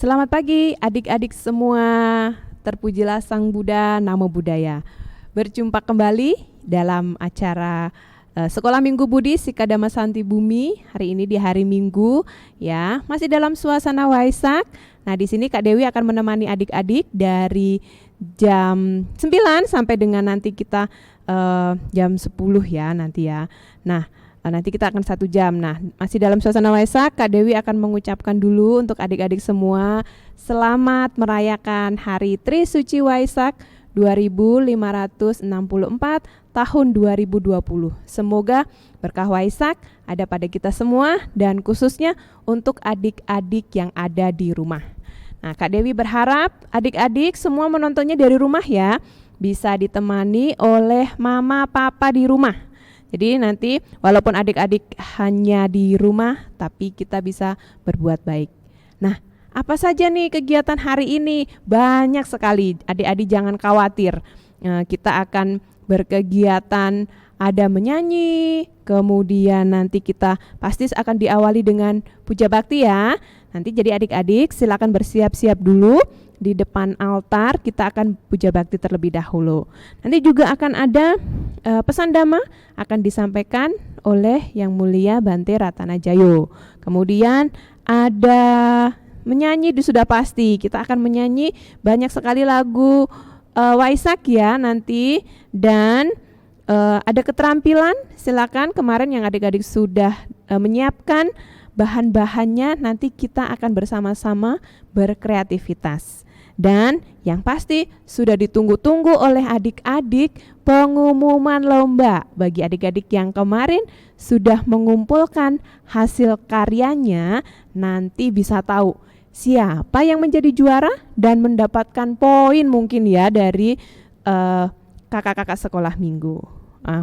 Selamat pagi adik-adik semua, terpujilah Sang Buddha, Namo Buddhaya. Berjumpa kembali dalam acara Sekolah Minggu Budi Sikadama Santi Bumi. Hari ini di hari Minggu ya, masih dalam suasana Waisak. Nah, di sini Kak Dewi akan menemani adik-adik dari jam 9 sampai dengan nanti kita jam 10 ya nanti ya. Nah, nanti kita akan 1 jam. Nah, masih dalam suasana Waisak, Kak Dewi akan mengucapkan dulu untuk adik-adik semua selamat merayakan Hari Trisuci Waisak 2564 tahun 2020. Semoga berkah Waisak ada pada kita semua dan khususnya untuk adik-adik yang ada di rumah. Nah, Kak Dewi berharap adik-adik semua menontonnya dari rumah ya, bisa ditemani oleh mama papa di rumah. Jadi nanti walaupun adik-adik hanya di rumah, tapi kita bisa berbuat baik. Nah, apa saja nih kegiatan hari ini? Banyak sekali, adik-adik jangan khawatir. Kita akan berkegiatan, ada menyanyi, kemudian nanti kita pasti akan diawali dengan puja bakti ya. Nanti jadi adik-adik silakan bersiap-siap dulu. Di depan altar kita akan puja bakti terlebih dahulu. Nanti juga akan ada pesan dhamma akan disampaikan oleh Yang Mulia Bante Ratana Jayo. Kemudian ada menyanyi sudah pasti. Kita akan menyanyi banyak sekali lagu Waisak ya nanti. Dan ada keterampilan, silakan kemarin yang adik-adik sudah menyiapkan bahan-bahannya, nanti kita akan bersama-sama berkreativitas. Dan yang pasti sudah ditunggu-tunggu oleh adik-adik pengumuman lomba. Bagi adik-adik yang kemarin sudah mengumpulkan hasil karyanya, nanti bisa tahu siapa yang menjadi juara dan mendapatkan poin mungkin ya dari kakak-kakak sekolah minggu.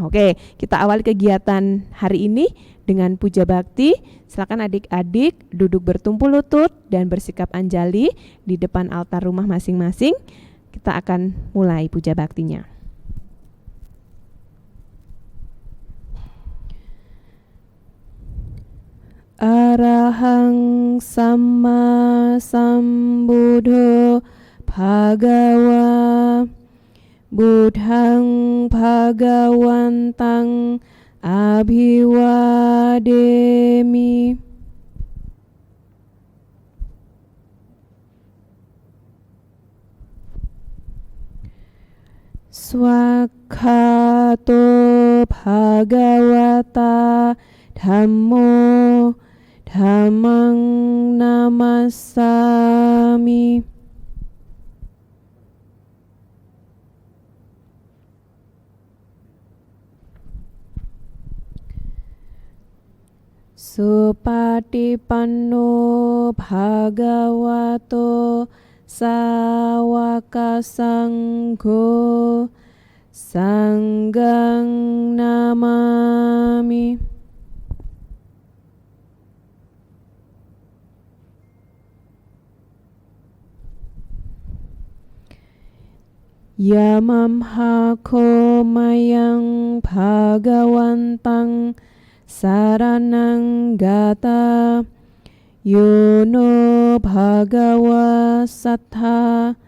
Oke, kita awali kegiatan hari ini dengan puja bakti. Silakan adik-adik duduk bertumpu lutut dan bersikap anjali di depan altar rumah masing-masing. Kita akan mulai puja baktinya. Arahang Samma Sambuddho Bhagawa Buddhang Bhagawantang Abhiwademi. Swakhato Bhagavata Dhammo Dhammang Namassami. Supatipanno Bhagavato Sawaka Sangho Sanggang Namami. Yamamhako mayang Bhagawantang Saranang gata Yono Bhagawa Sattha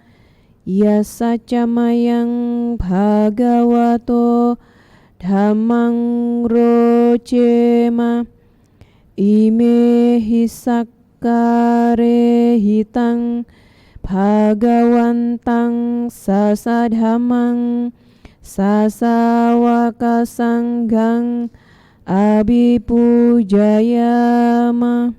Yasacamayang Bhagavato Dhammang Rojema Ime Hisakkare Hitang Bhagawantang Sasadhamang Sasawaka Sanggang Abhipujayama.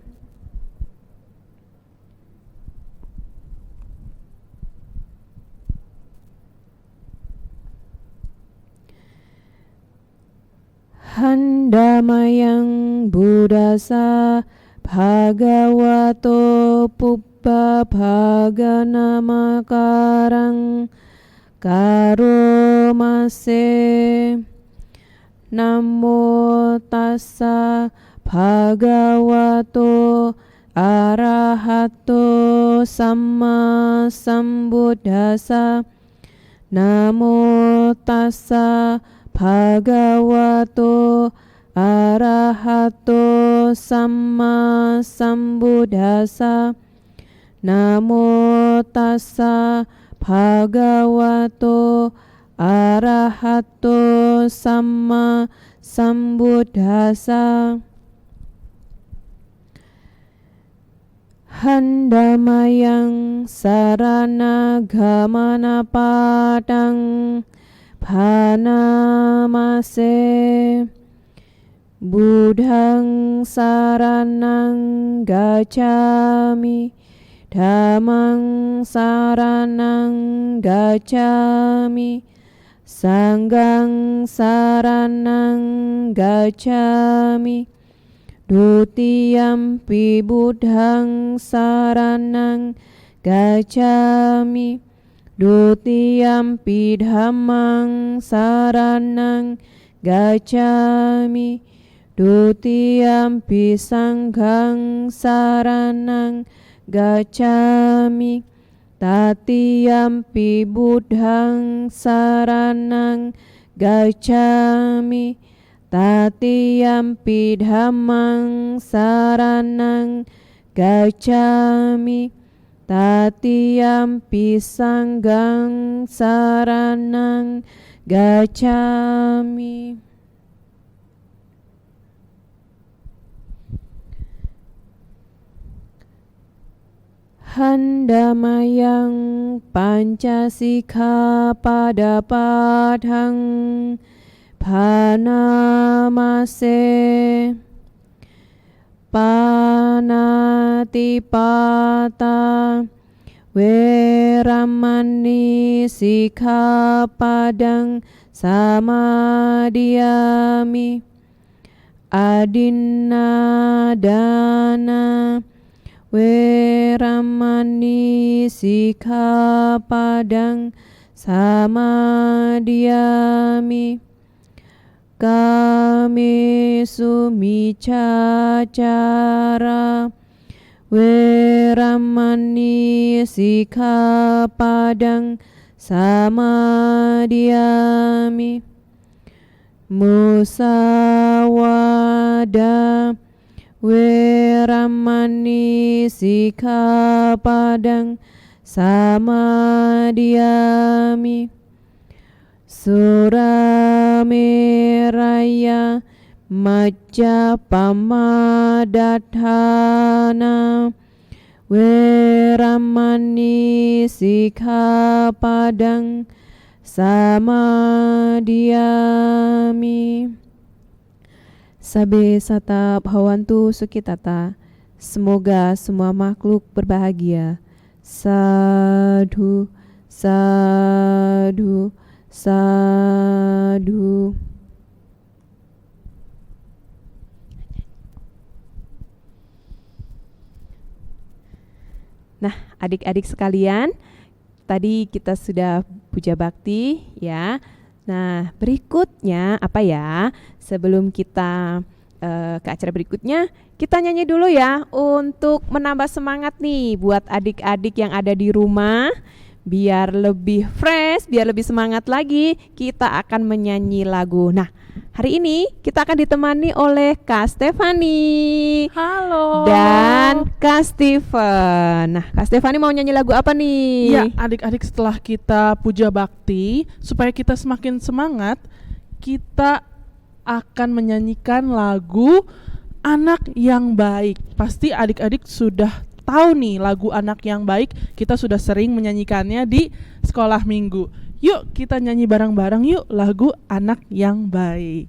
Handamayang Buddhasa Bhagavato Pubba Bhaganamakarang Karomase. Namo tassa bhagavato arahato samma sambuddhassa. Namo tassa bhagavato arahato samma sambuddhassa. Namo tassa bhagavato arahato sama sambuddhassa. Handamayang sarana gamana padang Bhanamase. Buddhang saranang gacchami, Dhammang saranang gacchami, Sanghang saranang gacchami, Dutiyampi buddhang saranang gacchami, Dutiyampi dhammang saranang gacchami, Dutiyampi sanghang saranang gacchami, Tatiyampi buddhang saranang gacchami, Tatiyampi dhammang saranang gacchami, Tatiyampi sanghang saranang gacchami. Handamayang pancasika pada padang Bhanamase. Panatipata Weramani sikapadang samadhiyami. Adinadana Weramani sikapadang samadhiyami. Kamesu micacara Weramani sikapadang samadhiyami. Musawada Weramani sikapadang samadhiyami. Surameraya majjapamadatthana Weramani sikapadang samadhiyami. Sabe sata bhawantu sukhitata. Semoga semua makhluk berbahagia. Sadhu, sadhu, sadhu. Nah, adik-adik sekalian, tadi kita sudah puja bakti ya. Nah, berikutnya apa ya? Sebelum kita ke acara berikutnya, kita nyanyi dulu ya untuk menambah semangat nih buat adik-adik yang ada di rumah. Biar lebih fresh, biar lebih semangat lagi, kita akan menyanyi lagu. Nah, hari ini kita akan ditemani oleh Kak Stefani. Halo. Dan Kak Steven. Nah, Kak Stefani mau nyanyi lagu apa nih? Ya, adik-adik, setelah kita puja bakti, supaya kita semakin semangat, kita akan menyanyikan lagu Anak yang Baik. Pasti adik-adik sudah tahu nih lagu Anak yang Baik, kita sudah sering menyanyikannya di sekolah minggu. Yuk kita nyanyi bareng-bareng yuk lagu Anak yang Baik.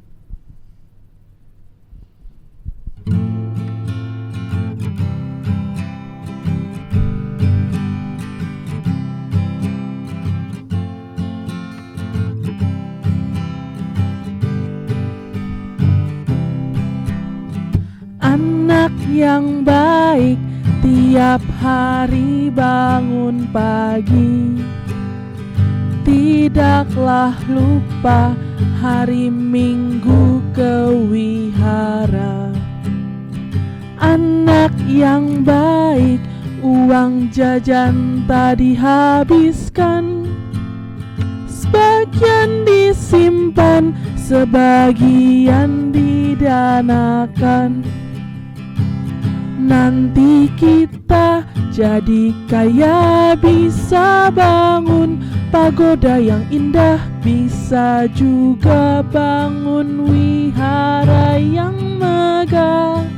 Anak yang baik tiap hari bangun pagi, tidaklah lupa hari Minggu ke wihara. Anak yang baik, uang jajan tak dihabiskan, sebagian disimpan, sebagian didanakan. Nanti kita jadi kaya, bisa bangun pagoda yang indah, bisa juga bangun wihara yang megah.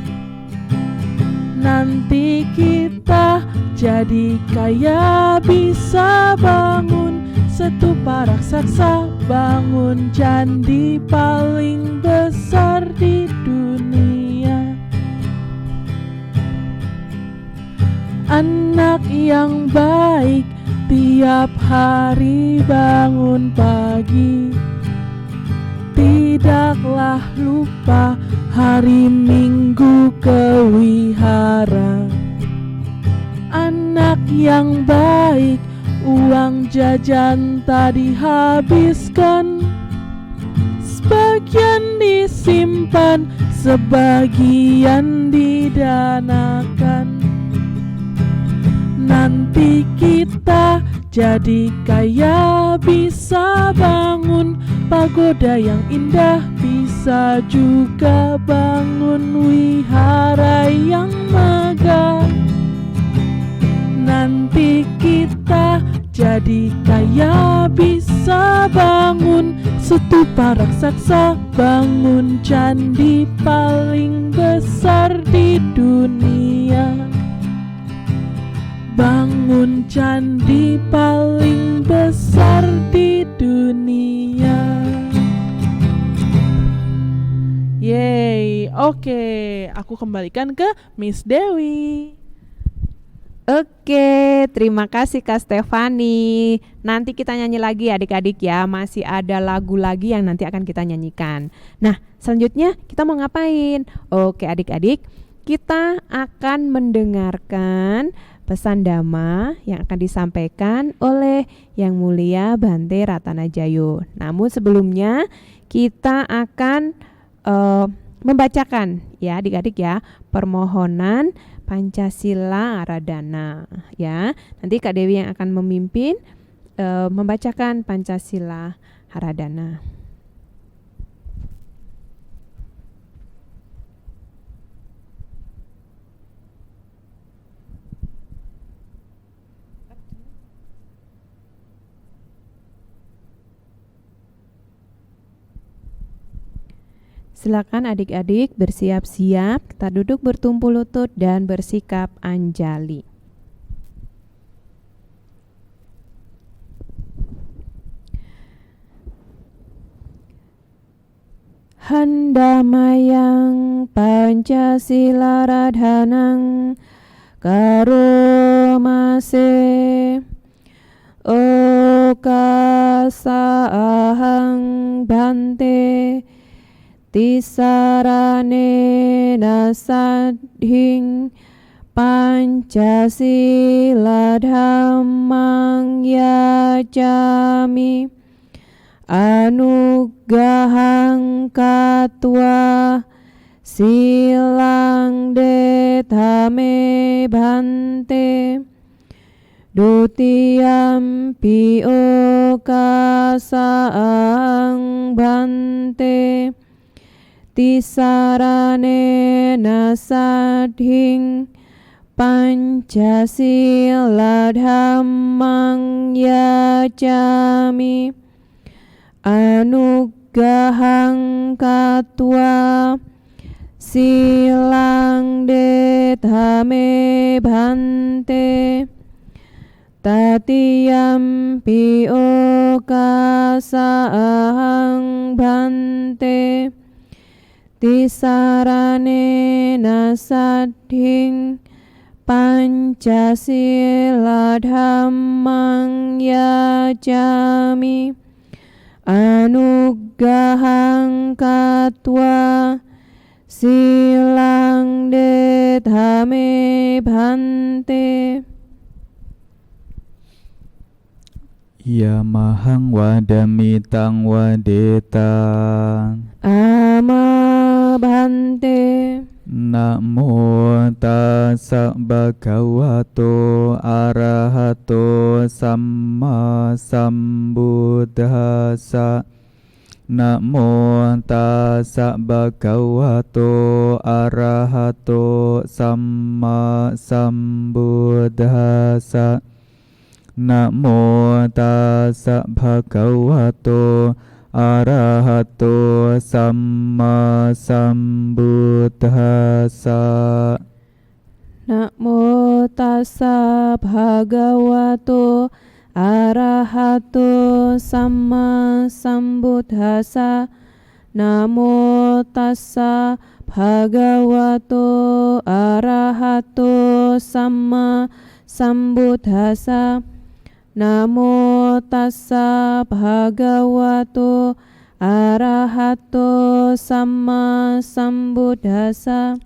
Nanti kita jadi kaya, bisa bangun stupa raksasa, bangun candi paling besar di dunia. Anak yang baik tiap hari bangun pagi, tidaklah lupa hari Minggu ke wihara. Anak yang baik uang jajan tak dihabiskan, sebagian disimpan, sebagian didanakan. Nanti kita jadi kaya, bisa bangun pagoda yang indah, bisa juga bangun wihara yang megah. Nanti kita jadi kaya, bisa bangun stupa raksasa, bangun candi paling besar di dunia. Bangun candi paling besar di dunia. Yeay, oke, aku kembalikan ke Miss Dewi. Oke, terima kasih Kak Stefani. Nanti kita nyanyi lagi adik-adik ya. Masih ada lagu lagi yang nanti akan kita nyanyikan. Nah, selanjutnya kita mau ngapain? Oke adik-adik, kita akan mendengarkan pesan Dhamma yang akan disampaikan oleh Yang Mulia Bante Ratanajayo. Namun sebelumnya kita akan membacakan ya adik-adik ya permohonan Pancasila Aradhana ya. Nanti Kak Dewi yang akan memimpin membacakan Pancasila Aradhana. Silakan adik-adik bersiap-siap, kita duduk bertumpu lutut dan bersikap anjali. Handamayang Pancasila Radhanang Karomase Okasahang Bante Tisarane nasadhing Pancasila dhammang yacami Anugahang katwa silang detame bante Dutiyam piokasang bante Tisarane nasadhing Pancasila dhammang yacami Anugahang katwa silang detame bante Tatiyam piokasang bante Tisarane nasadhing Pancasila dhammang yacami Anugahang katwa silang detame bante Yamahang wadamitang wadetang Ama bante Namo tassa bhagavato arahato samma sambuddhassa Namo tassa bhagavato arahato samma sambuddhassa. Namo tassa bhagavato arahato samma sambuddhassa. Namo tassa bhagavato arahato samma sambuddhassa. Namo tassa bhagavato arahato samma sambuddhassa. Namo tassa bhagavato arahato samma sambuddhassa.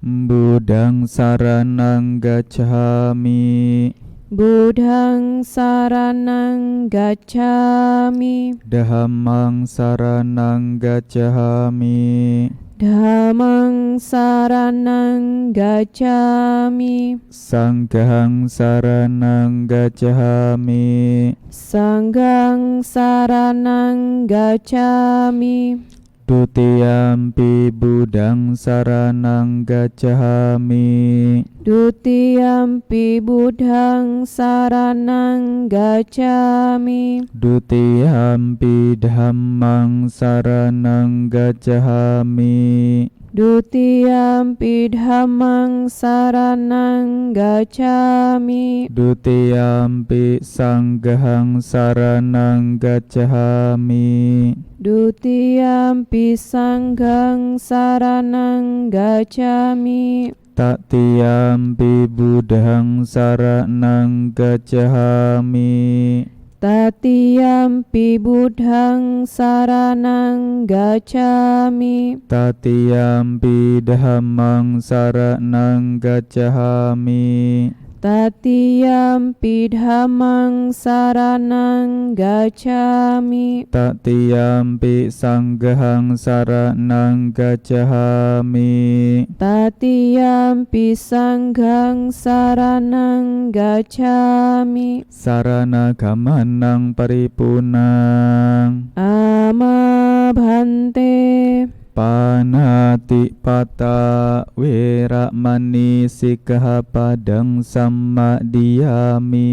Buddhang saranang gacchami. Buddhang saranang gacchami. Dhammang saranang gacchami. Dhammang saranang gacchami. Sanghang saranang gacchami. Sanghang saranang gacchami. Dutiyampi buddhang saranang gacchami. Dutiyampi buddhang saranang gacchami. Dutiyampi dhammang saranang gacchami. Dutiyampi dhammang saranang gacchami. Dutiyampi sanghang saranang gacchami. Dutiyampi sanghang saranang gacchami. Tatiyampi buddhang saranang gacchami. Tatiyampi buddhang saranang gacchami. Tatiyampi dhammang saranang gacchami. Tatiyampi dhammang saranang gacchami. Tatiyampi sanghang saranang gacchami. Tatiyampi sanghang saranang gacchami. Sarana gamanang paripunang. Ama bhante. Panati pata weramani sikkhapadang sammadiyami.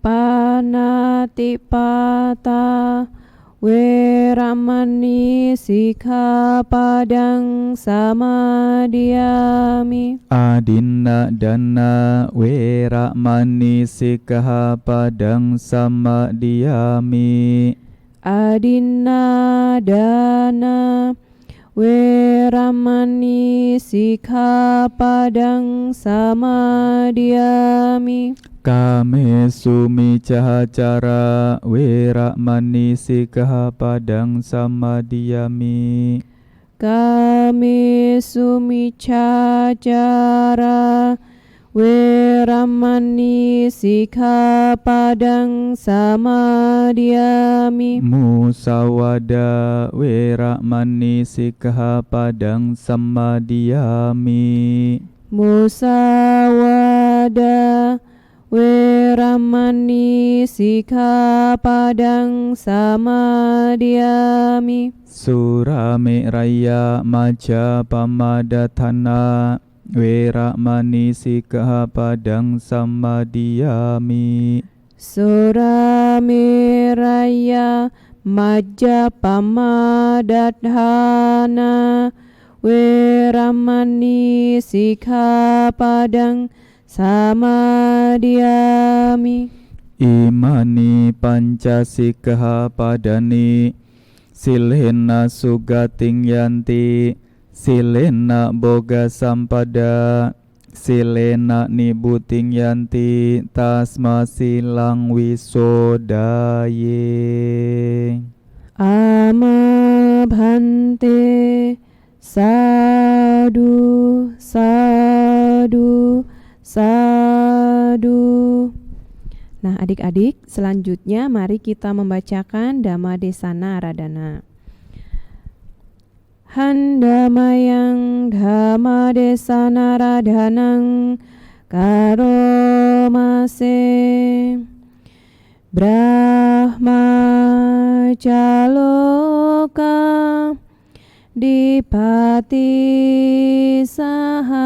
Panatipata weramani sikkhapadang samadiyami. Adinna dana weramani sikkhapadang sammadiyami. Adinna dana weramani sikkhapadang samadiyami. Kame sumicacara weramani sikkhapadang samadiyami. Kami sumicacara weramani sikkhapadang samadiyami. Musawada weramani sikkhapadang samadiyami. Musawada weramani sikkhapadang samadiyami. Surame raya maja pamadatana weramani sikkhapadang samadiyami. Suramiraya majapamadatthana weramani sikkhapadang samadiyami. Imani panca sikkhapadani silena sugating yanti. Silena boga sampada. Silena nibuting yanti tasma silang wisodaye. Ama bhante. Sadu, sadu, sadu. Nah, adik-adik, selanjutnya mari kita membacakan Dhammadesana Aradhana. Handamayang Dhammadesana Aradhanang karomase brahmacalo Dipati Sahampati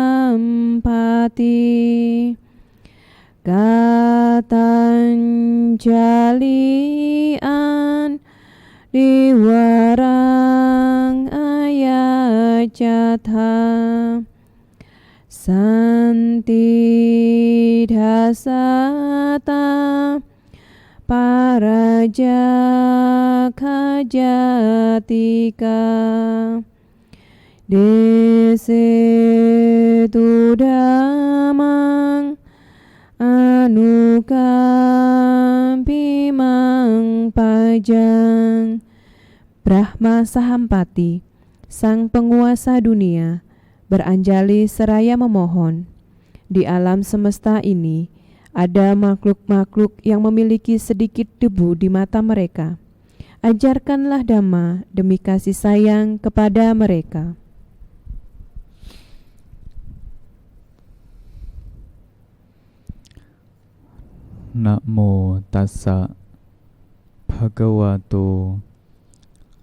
Gatanjalian Diwarang Ayacatha Santi Dasata Parajakhjatika Desetu damang Anukampimang pajang. Brahma Sahampati, sang penguasa dunia, beranjali seraya memohon. Di alam semesta ini ada makhluk-makhluk yang memiliki sedikit debu di mata mereka. Ajarkanlah Dhamma demi kasih sayang kepada mereka. Namo tassa bhagavato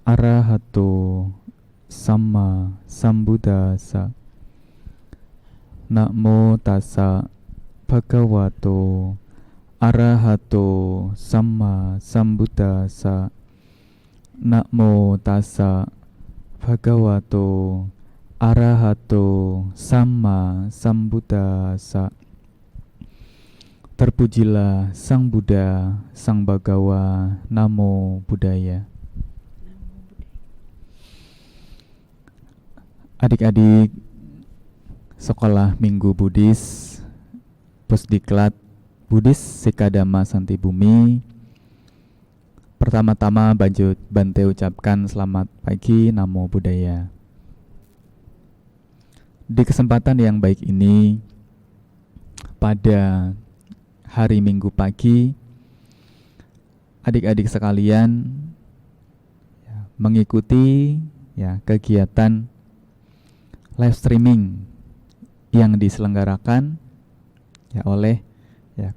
arahato samma sambuddhassa. Namo tassa bhagavato arahato samma sambuddhassa. Namo tassa bhagavato arahato samma sambuddhassa. Terpujilah Sang Buddha, Sang Bhagawa, Namo Buddhaya. Adik-adik sekolah minggu Buddhis Pusdiklat Buddhis Sikadama Santi Bumi, pertama-tama Bante ucapkan selamat pagi, Namo Buddhaya. Di kesempatan yang baik ini, pada hari Minggu pagi, adik-adik sekalian mengikuti kegiatan live streaming yang diselenggarakan oleh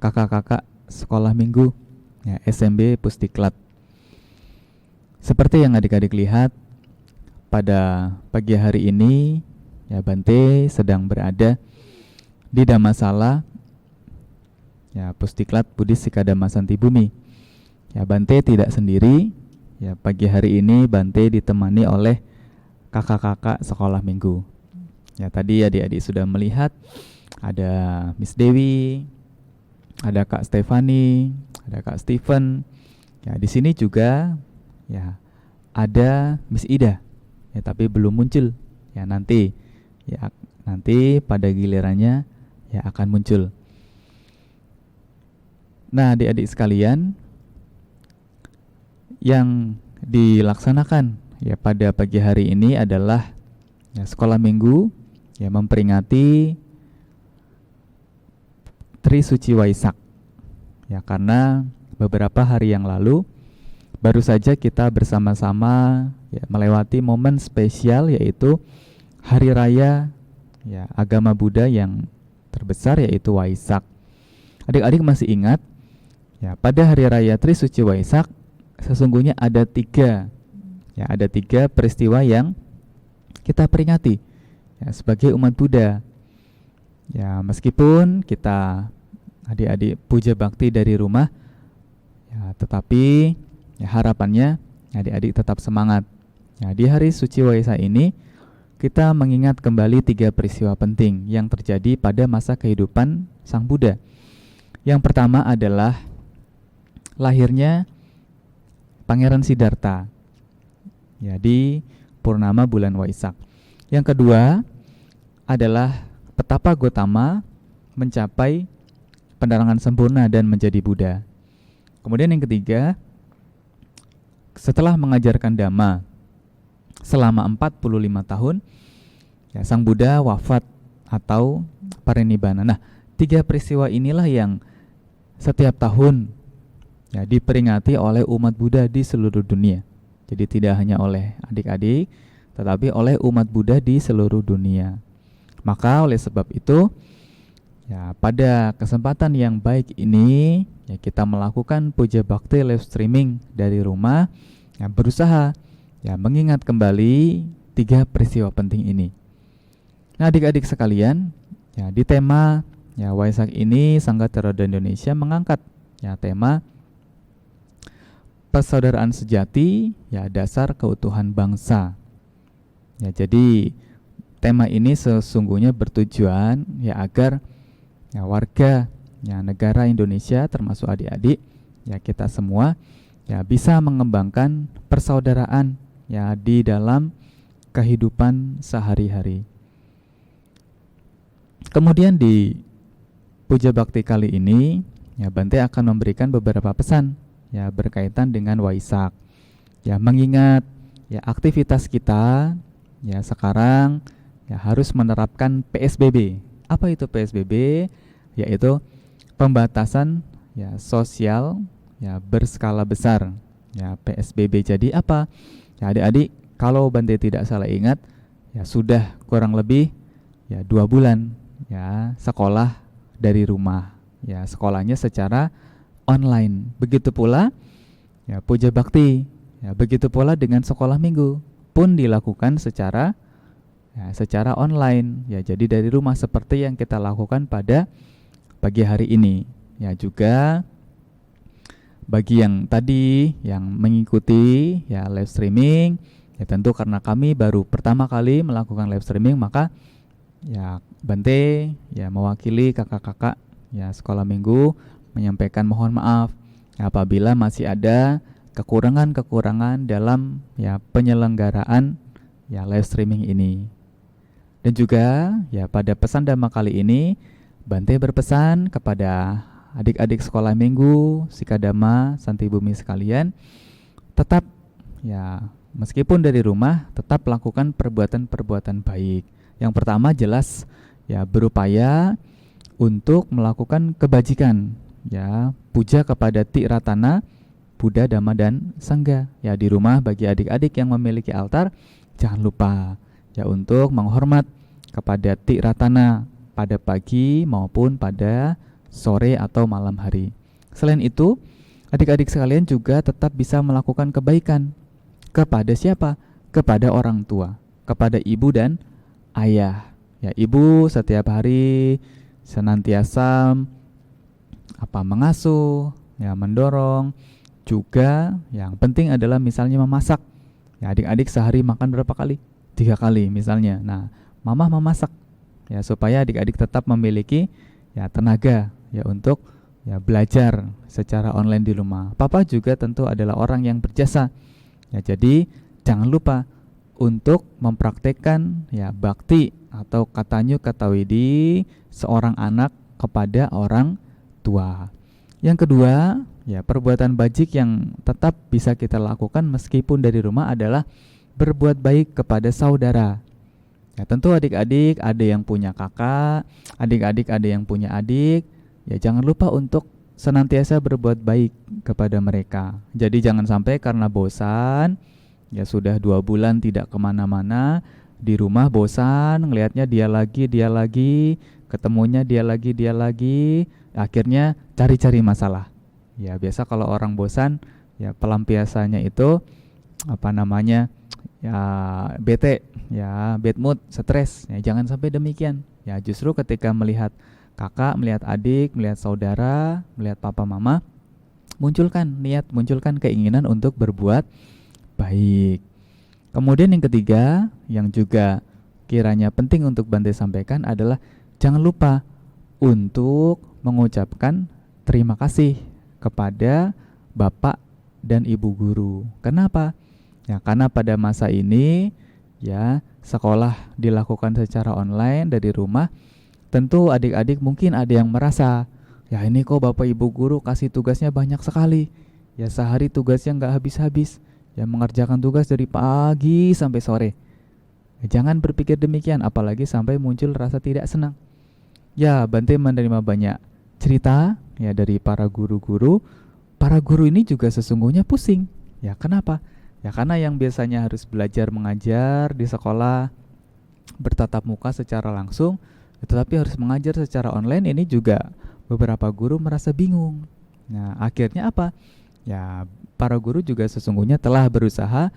kakak-kakak sekolah minggu SMB Pusdiklat. Seperti yang adik-adik lihat, pada pagi hari ini Bante sedang berada di Dhammasala Pusdiklat Buddhis Sikadama Santi Bumi. Bante tidak sendiri. Pagi hari ini Bante ditemani oleh kakak-kakak sekolah minggu. Tadi adik-adik sudah melihat ada Miss Dewi, ada Kak Stefani, ada Kak Steven. Di sini juga ada Miss Ida. Tapi belum muncul. Nanti pada gilirannya akan muncul. Nah, adik-adik sekalian, yang dilaksanakan pada pagi hari ini adalah sekolah minggu memperingati Tri Suci Waisak. Karena beberapa hari yang lalu baru saja kita bersama-sama melewati momen spesial, yaitu hari raya agama Buddha yang terbesar, yaitu Waisak. Adik-adik masih ingat pada hari raya Tri Suci Waisak sesungguhnya ada tiga peristiwa yang kita peringati sebagai umat Buddha. Meskipun kita adik-adik puja bakti dari rumah, tetapi harapannya adik-adik tetap semangat. Di hari suci Waisak ini kita mengingat kembali tiga peristiwa penting yang terjadi pada masa kehidupan Sang Buddha. Yang pertama adalah lahirnya Pangeran Siddhartha di purnama bulan Waisak. Yang kedua adalah betapa Gotama mencapai penerangan sempurna dan menjadi Buddha. Kemudian yang ketiga, setelah mengajarkan Dhamma selama 45 tahun, Sang Buddha wafat atau parinibbana. Nah, tiga peristiwa inilah yang setiap tahun diperingati oleh umat Buddha di seluruh dunia. Jadi tidak hanya oleh adik-adik, tetapi oleh umat Buddha di seluruh dunia. Maka oleh sebab itu, pada kesempatan yang baik ini, kita melakukan puja bakti live streaming dari rumah, berusaha mengingat kembali tiga peristiwa penting ini. Nah, adik-adik sekalian, ya di tema ya Waisak ini Sangga Terada Indonesia mengangkat ya tema persaudaraan sejati, ya dasar keutuhan bangsa. Ya, jadi tema ini sesungguhnya bertujuan ya agar ya warga ya negara Indonesia termasuk adik-adik ya kita semua ya bisa mengembangkan persaudaraan ya di dalam kehidupan sehari-hari. Kemudian di Puja Bakti kali ini ya Bante akan memberikan beberapa pesan ya berkaitan dengan Waisak. Ya mengingat ya aktivitas kita ya sekarang ya harus menerapkan PSBB. Apa itu PSBB? Yaitu pembatasan ya sosial ya berskala besar. Ya PSBB jadi apa? Ya adik-adik, kalau Bante tidak salah ingat ya sudah kurang lebih ya 2 bulan ya sekolah dari rumah. Ya sekolahnya secara online. Begitu pula ya Puja Bakti. Ya begitu pula dengan sekolah minggu pun dilakukan secara online ya, jadi dari rumah seperti yang kita lakukan pada pagi hari ini. Ya juga bagi yang tadi yang mengikuti ya live streaming ya tentu karena kami baru pertama kali melakukan live streaming, maka ya Bante ya mewakili kakak-kakak ya sekolah minggu menyampaikan mohon maaf ya, apabila masih ada kekurangan-kekurangan dalam ya penyelenggaraan ya live streaming ini. Dan juga ya pada pesan Dhamma kali ini Bante berpesan kepada adik-adik sekolah minggu Sikadama Santi Bumi sekalian, tetap ya meskipun dari rumah tetap lakukan perbuatan-perbuatan baik. Yang pertama jelas ya berupaya untuk melakukan kebajikan ya, puja kepada Ti Ratana Buddha, Dhamma dan Sangga. Ya di rumah bagi adik-adik yang memiliki altar jangan lupa ya untuk menghormat kepada Ti Ratana pada pagi maupun pada sore atau malam hari. Selain itu, adik-adik sekalian juga tetap bisa melakukan kebaikan kepada siapa? Kepada orang tua, kepada ibu dan ayah. Ya, ibu setiap hari senantiasa mengasuh, ya mendorong. Juga yang penting adalah misalnya memasak. Ya, adik-adik sehari makan berapa kali? 3 kali misalnya. Nah, mama memasak ya supaya adik-adik tetap memiliki ya tenaga ya untuk ya belajar secara online di rumah. Papa juga tentu adalah orang yang berjasa. Ya, jadi jangan lupa untuk mempraktekkan ya bakti atau katanyu katawidi seorang anak kepada orang tua. Yang kedua, ya perbuatan bajik yang tetap bisa kita lakukan meskipun dari rumah adalah berbuat baik kepada saudara. Ya tentu adik-adik ada yang punya kakak, adik-adik ada yang punya adik. Ya jangan lupa untuk senantiasa berbuat baik kepada mereka. Jadi jangan sampai karena bosan, ya sudah 2 bulan tidak kemana-mana, di rumah bosan, ngelihatnya dia lagi, ketemunya dia lagi, akhirnya cari-cari masalah. Ya biasa kalau orang bosan, ya pelampiasannya itu ya bete, ya bad mood, stres. Ya jangan sampai demikian. Ya justru ketika melihat kakak, melihat adik, melihat saudara, melihat papa mama, munculkan niat, munculkan keinginan untuk berbuat baik. Kemudian yang ketiga yang juga kiranya penting untuk Bante sampaikan adalah jangan lupa untuk mengucapkan terima kasih kepada bapak dan ibu guru. Kenapa? Ya karena pada masa ini ya sekolah dilakukan secara online dari rumah. Tentu adik-adik mungkin ada yang merasa, ya ini kok bapak ibu guru kasih tugasnya banyak sekali. Ya sehari tugasnya gak habis-habis. Ya mengerjakan tugas dari pagi sampai sore. Ya, jangan berpikir demikian, apalagi sampai muncul rasa tidak senang. Ya Bante menerima banyak cerita ya dari para guru-guru. Para guru ini juga sesungguhnya pusing. Ya kenapa? Ya karena yang biasanya harus belajar mengajar di sekolah bertatap muka secara langsung, tetapi harus mengajar secara online, ini juga beberapa guru merasa bingung. Nah akhirnya apa? Ya para guru juga sesungguhnya telah berusaha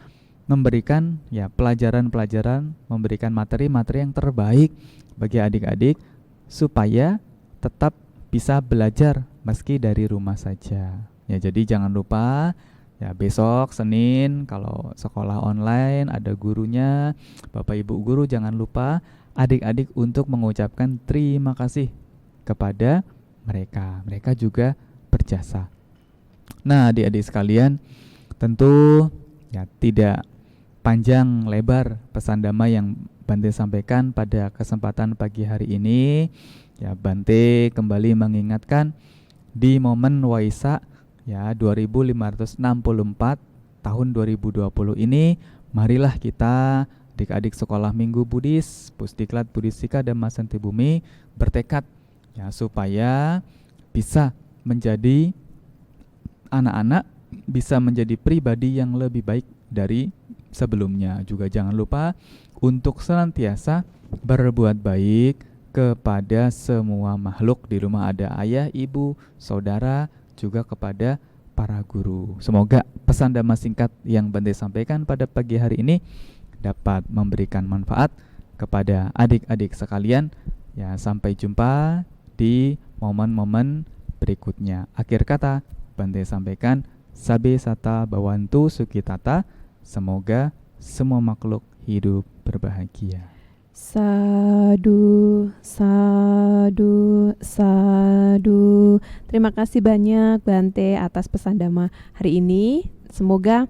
memberikan ya pelajaran-pelajaran, memberikan materi-materi yang terbaik bagi adik-adik supaya tetap bisa belajar meski dari rumah saja. Ya, jadi jangan lupa ya besok Senin kalau sekolah online ada gurunya, Bapak Ibu guru jangan lupa adik-adik untuk mengucapkan terima kasih kepada mereka. Mereka juga berjasa. Nah, adik-adik sekalian, tentu ya tidak panjang lebar pesan damai yang Bante sampaikan pada kesempatan pagi hari ini. Ya, Bante kembali mengingatkan di momen Waisak ya 2564 tahun 2020 ini, marilah kita adik-adik sekolah Minggu Buddhis Pusdiklat Buddhistika Dhamma Santi Bumi bertekad ya supaya bisa menjadi anak-anak, bisa menjadi pribadi yang lebih baik dari sebelumnya. Juga jangan lupa untuk senantiasa berbuat baik kepada semua makhluk. Di rumah ada ayah, ibu, saudara, juga kepada para guru. Semoga pesan dhamma singkat yang Bante sampaikan pada pagi hari ini dapat memberikan manfaat kepada adik-adik sekalian. Ya, sampai jumpa di momen-momen berikutnya. Akhir kata Bante sampaikan, Sabe Sata Bawantu Sukitata. Semoga semua makhluk hidup berbahagia. Sadu, sadu, sadu. Terima kasih banyak Bante atas pesan dhamma hari ini. Semoga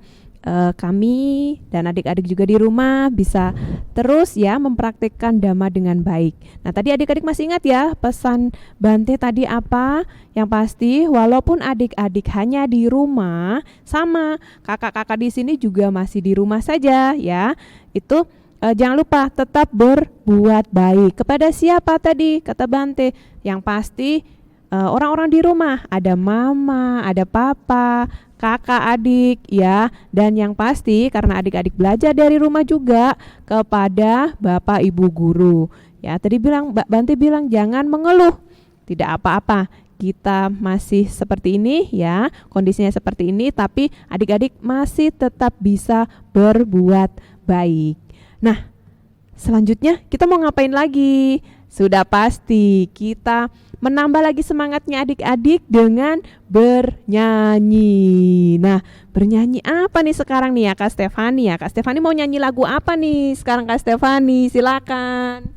kami dan adik-adik juga di rumah bisa terus ya mempraktikkan dhamma dengan baik. Nah, tadi adik-adik masih ingat ya pesan Bante tadi apa? Yang pasti walaupun adik-adik hanya di rumah, sama kakak-kakak di sini juga masih di rumah saja ya. Itu jangan lupa tetap berbuat baik. Kepada siapa tadi kata Bante? Yang pasti orang-orang di rumah, ada mama, ada papa, kakak, adik ya. Dan yang pasti karena adik-adik belajar dari rumah juga kepada bapak ibu guru. Ya, tadi Bante bilang jangan mengeluh. Tidak apa-apa. Kita masih seperti ini ya, kondisinya seperti ini, tapi adik-adik masih tetap bisa berbuat baik. Nah, selanjutnya kita mau ngapain lagi? Sudah pasti kita menambah lagi semangatnya adik-adik dengan bernyanyi. Nah, bernyanyi apa nih sekarang nih ya Kak Stefani ya? Kak Stefani mau nyanyi lagu apa nih sekarang Kak Stefani? Silakan.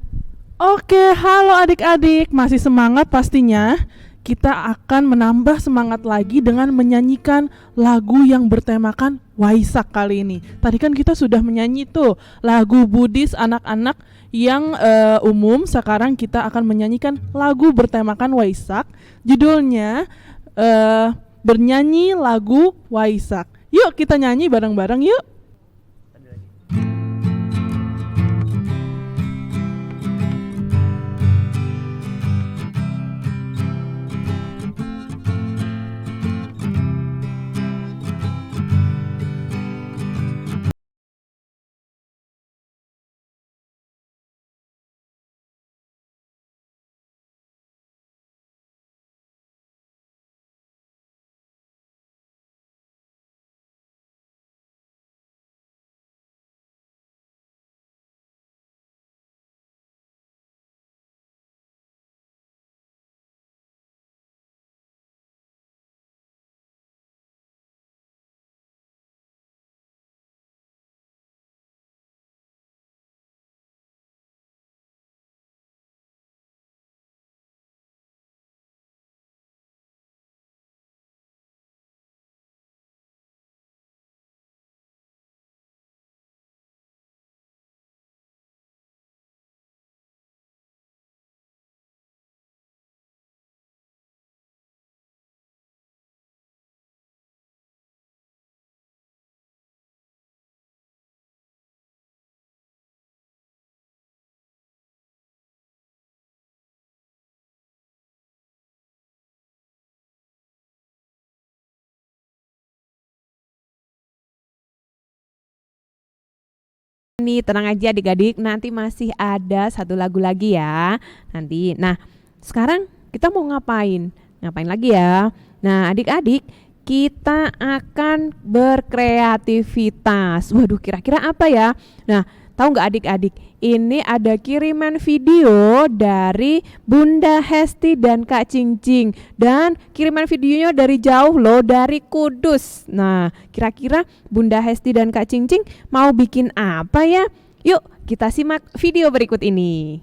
Oke, halo adik-adik, masih semangat pastinya? Kita akan menambah semangat lagi dengan menyanyikan lagu yang bertemakan Waisak kali ini. Tadi kan kita sudah menyanyi tuh lagu Buddhis anak-anak yang umum. Sekarang kita akan menyanyikan lagu bertemakan Waisak. Judulnya bernyanyi lagu Waisak. Yuk kita nyanyi bareng-bareng yuk. Nih, tenang aja adik-adik, nanti masih ada satu lagu lagi ya. Nanti. Nah, sekarang kita mau ngapain? Ngapain lagi ya? Nah, adik-adik, kita akan berkreativitas. Waduh, kira-kira apa ya? Nah, tahu nggak adik-adik? Ini ada kiriman video dari Bunda Hesti dan Kak Cincing. Dan kiriman videonya dari jauh loh, dari Kudus. Nah, kira-kira Bunda Hesti dan Kak Cincing mau bikin apa ya? Yuk, kita simak video berikut ini.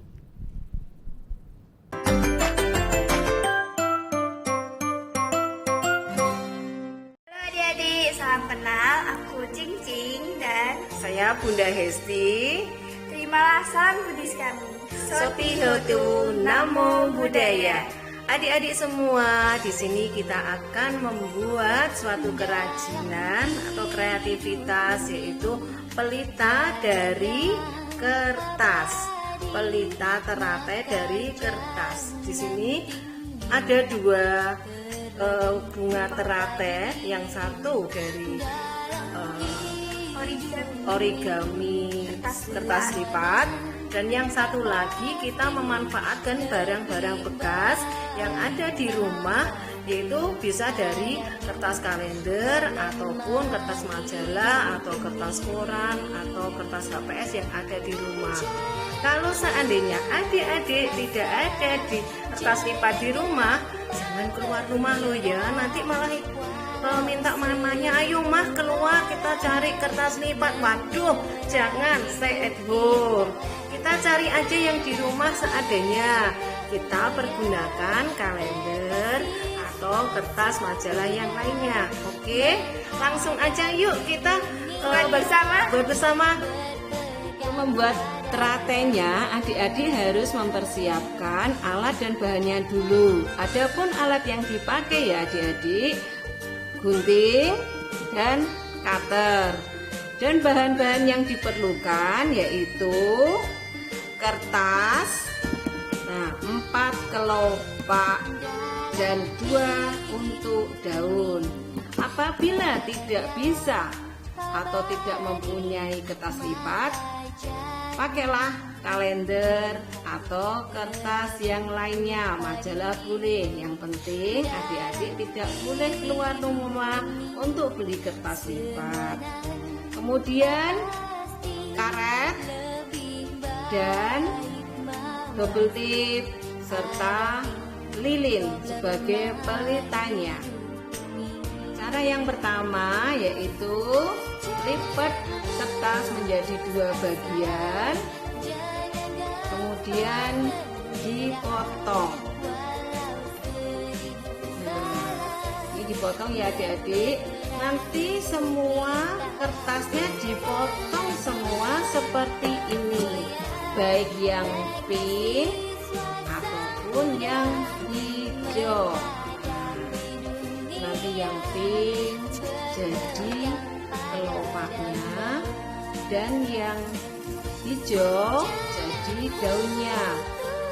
Salam kenal, aku Cincing dan saya Bunda Hesti. terimalah salam Buddhis kami. Sopi Hotu Namo Buddhaya. Adik-adik semua, di sini kita akan membuat suatu kerajinan atau kreativitas, yaitu pelita dari kertas. Pelita teratai dari kertas. Di sini ada dua bunga teratai, yang satu dari origami kertas lipat, dan yang satu lagi kita memanfaatkan barang-barang bekas yang ada di rumah, yaitu bisa dari kertas kalender ataupun kertas majalah atau kertas koran atau kertas HPS yang ada di rumah. Kalau seandainya adik-adik tidak ada di kertas lipat di rumah, jangan keluar rumah lo ya, nanti malah minta mamanya, ayo mah keluar kita cari kertas lipat. Waduh, jangan, stay at home. Kita cari aja yang di rumah seadanya. Kita pergunakan kalender atau kertas majalah yang lainnya. Oke, langsung aja yuk kita bersama membuat teratainya. Adik-adik harus mempersiapkan alat dan bahannya dulu. Adapun alat yang dipakai ya adik-adik, gunting dan cutter. Dan bahan-bahan yang diperlukan yaitu kertas, 4 kelopak dan 2 untuk daun. Apabila tidak bisa atau tidak mempunyai kertas lipat, pakailah kalender atau kertas yang lainnya, majalah boleh. Yang penting adik-adik tidak boleh keluar rumah untuk beli kertas lipat. Kemudian karet dan double tip serta lilin sebagai pelitanya. Cara yang pertama yaitu lipat kertas menjadi 2 bagian, kemudian dipotong. Nah, ini dipotong ya adik-adik. Nanti semua kertasnya dipotong semua seperti ini, baik yang pink ataupun yang hijau. Nanti yang pink jadi kelopaknya, dan yang hijau jadi daunnya.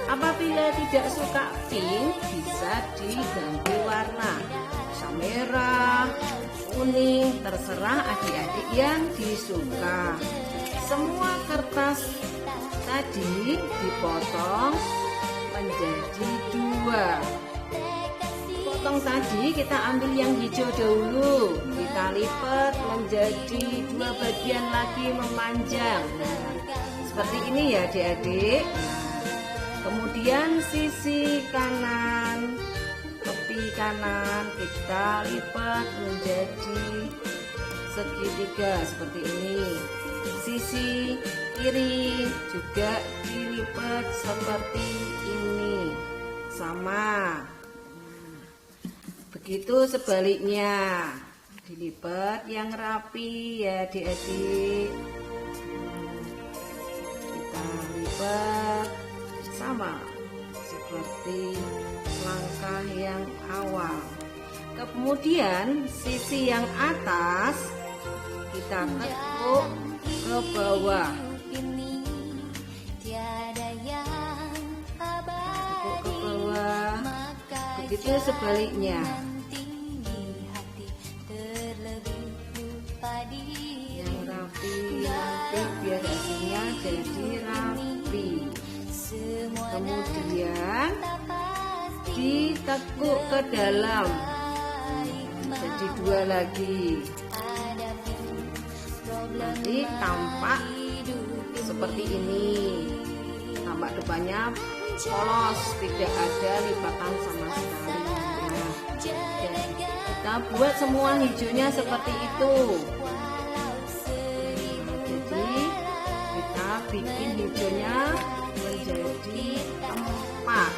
Apabila tidak suka pink, bisa diganti warna, bisa merah, kuning, terserah adik-adik yang disuka. Semua kertas tadi dipotong menjadi 2. Potong tadi kita ambil yang hijau dahulu, kita lipat menjadi 2 bagian lagi memanjang. Nah, seperti ini ya adik-adik. Kemudian sisi kanan, tepi kanan kita lipat menjadi segitiga seperti ini. Sisi kiri juga dilipat seperti ini, sama. Begitu sebaliknya, dilipat yang rapi ya adik-adik. Kita lipat sama seperti langkah yang awal. Kemudian sisi yang atas kita tekuk ke bawah, tekuk ke bawah. Begitu sebaliknya. Yang rapi nanti biar hasilnya jadi rapi. Kemudian ditekuk ke dalam jadi 2 lagi. Nanti tampak seperti ini. Tampak depannya polos, tidak ada lipatan sama sekali. Nah, kita buat semua hijaunya seperti itu. Jadi kita bikin hijaunya menjadi 4.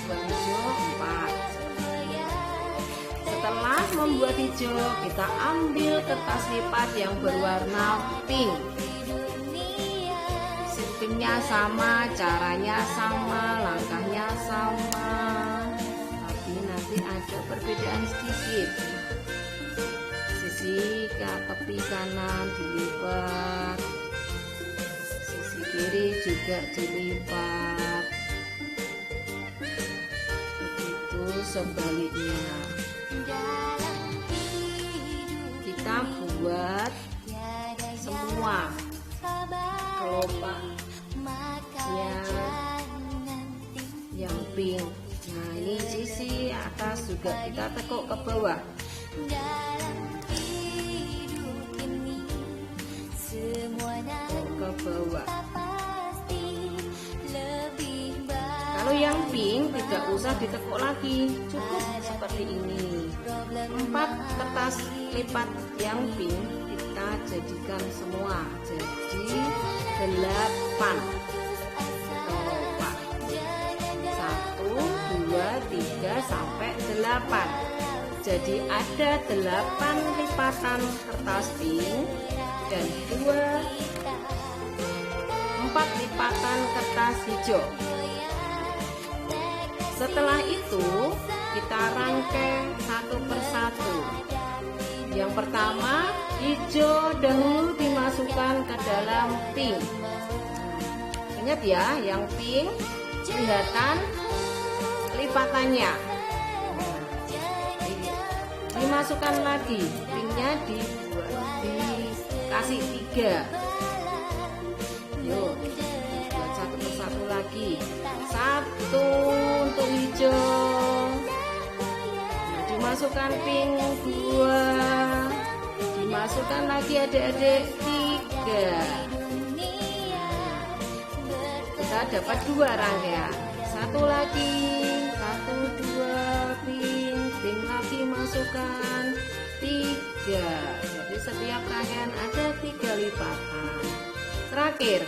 Buat hijau 4. Setelah membuat hijau, kita ambil kertas lipat yang berwarna pink. Sistemnya sama, caranya sama, langkahnya sama, tapi nanti ada perbedaan sedikit. Sisi ke tepi kanan dilipat, sisi kiri juga dilipat, begitu sebaliknya. Kita buat semua kelopaknya yang pink. Nah, ini sisi atas juga kita tekuk ke bawah. Ke bawah. Kalau yang pink tidak usah ditekuk lagi, cukup seperti ini. 4 kertas lipat yang pink kita jadikan semua jadi 8 kelopak. 1, 2, 3 sampai 8. Jadi ada 8 lipatan kertas pink dan 4 lipatan kertas hijau. Setelah itu kita rangkai satu persatu. Yang pertama, hijau dahulu dimasukkan ke dalam pink. Ingat ya, yang pink kelihatan lipatannya. Dimasukkan lagi, pinknya dikasih 3. Yuk, buat satu persatu lagi. 1 untuk hijau. Nah, dimasukkan pink 2. Dimasukkan lagi adik-adik 3. Kita dapat 2 rangkaian. 1 lagi, 1, 2 pink lagi masukkan 3. Jadi setiap rangkaian ada 3 lipatan. Terakhir,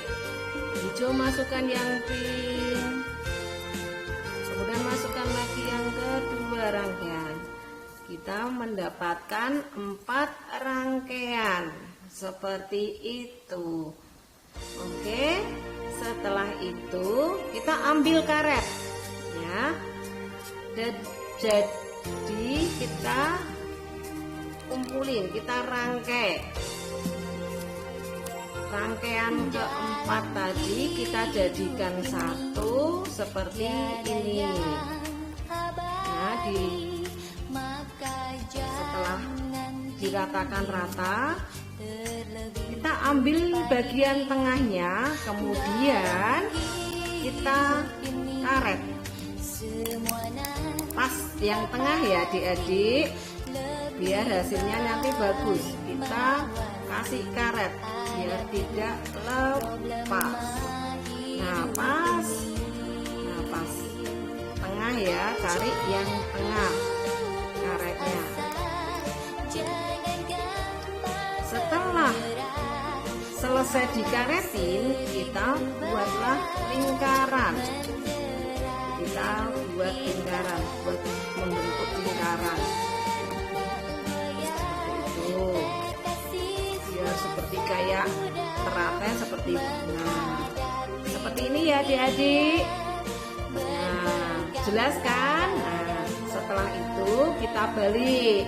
hijau masukkan yang pink, kemudian masukkan lagi yang kedua rangkaian. Kita mendapatkan 4 rangkaian seperti itu. Oke, setelah itu kita ambil karet ya. Jadi kita kumpulin, kita rangkai. Rangkaian keempat tadi kita jadikan satu seperti ini. Nah, setelah diratakan rata, kita ambil bagian tengahnya, kemudian kita karet. Pas yang tengah ya adik-adik, biar hasilnya nanti bagus. Kita kasih karet biar tidak lepas. Nah pas tengah ya, cari yang tengah karetnya. Setelah selesai dikaretin, kita buatlah lingkaran. Kita buat lingkaran, buat membentuk lingkaran seperti itu. Biar seperti kayak teratai seperti seperti ini ya adik-adik. Nah, jelas kan? Nah, setelah itu kita balik.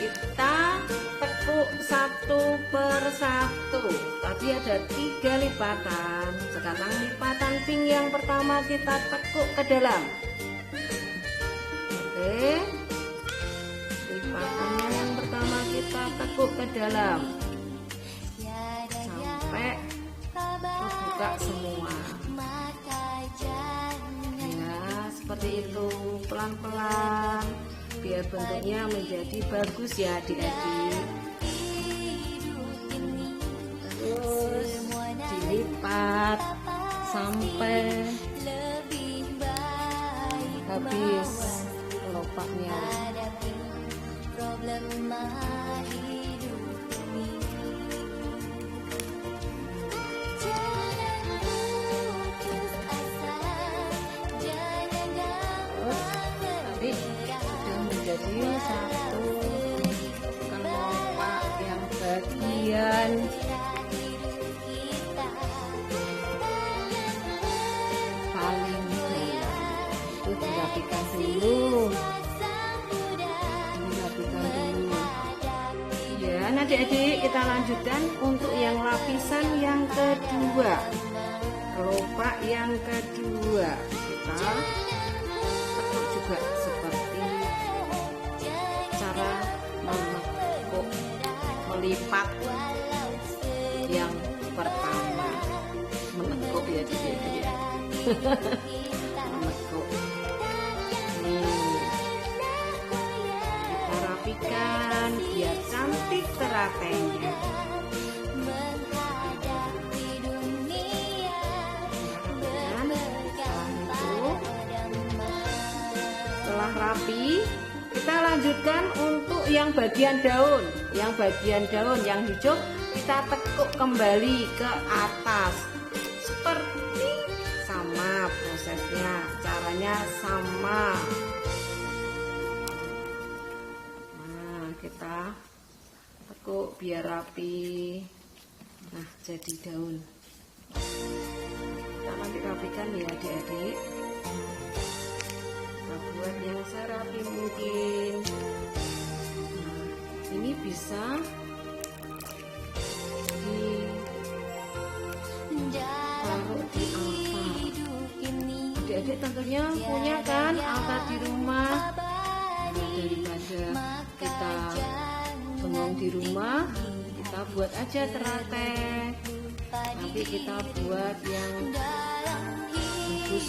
Kita tekuk satu per satu. Tadi ada 3 lipatan. Sekarang lipatan pink yang pertama kita tekuk ke dalam. Oke. Lipatannya yang pertama kita tekuk ke dalam sampai kebuka semua. Ya, seperti itu. Pelan pelan-pelan biar bentuknya menjadi bagus ya adik-adik. Terus dilipat sampai habis kelopaknya. Nanti sudah menjadi satu kelopak yang bagian paling dalam. Itu dirapikan dulu. Ya, adik-adik kita lanjutkan untuk yang lapisan yang kedua. Kelopak yang kedua kita tekuk juga seperti cara menekuk melipat yang pertama. Menekuk ya adik-adik. Menekuk. Nih. Kita rapikan biar cantik teratenya. Setelah rapi, kita lanjutkan untuk yang bagian daun. Yang bagian daun yang hijau kita tekuk kembali ke atas. Seperti sama prosesnya, caranya sama. Nah, kita tekuk biar rapi. Nah, jadi daun. Kita nanti rapikan ya adik-adik. Kita buat yang serapi mungkin. Nah, ini bisa ditaruh di altar. Adik-adik tentunya punya kan altar di rumah. Nah, daripada kita bengong di rumah, kita buat aja teratai. Nanti kita buat yang bagus,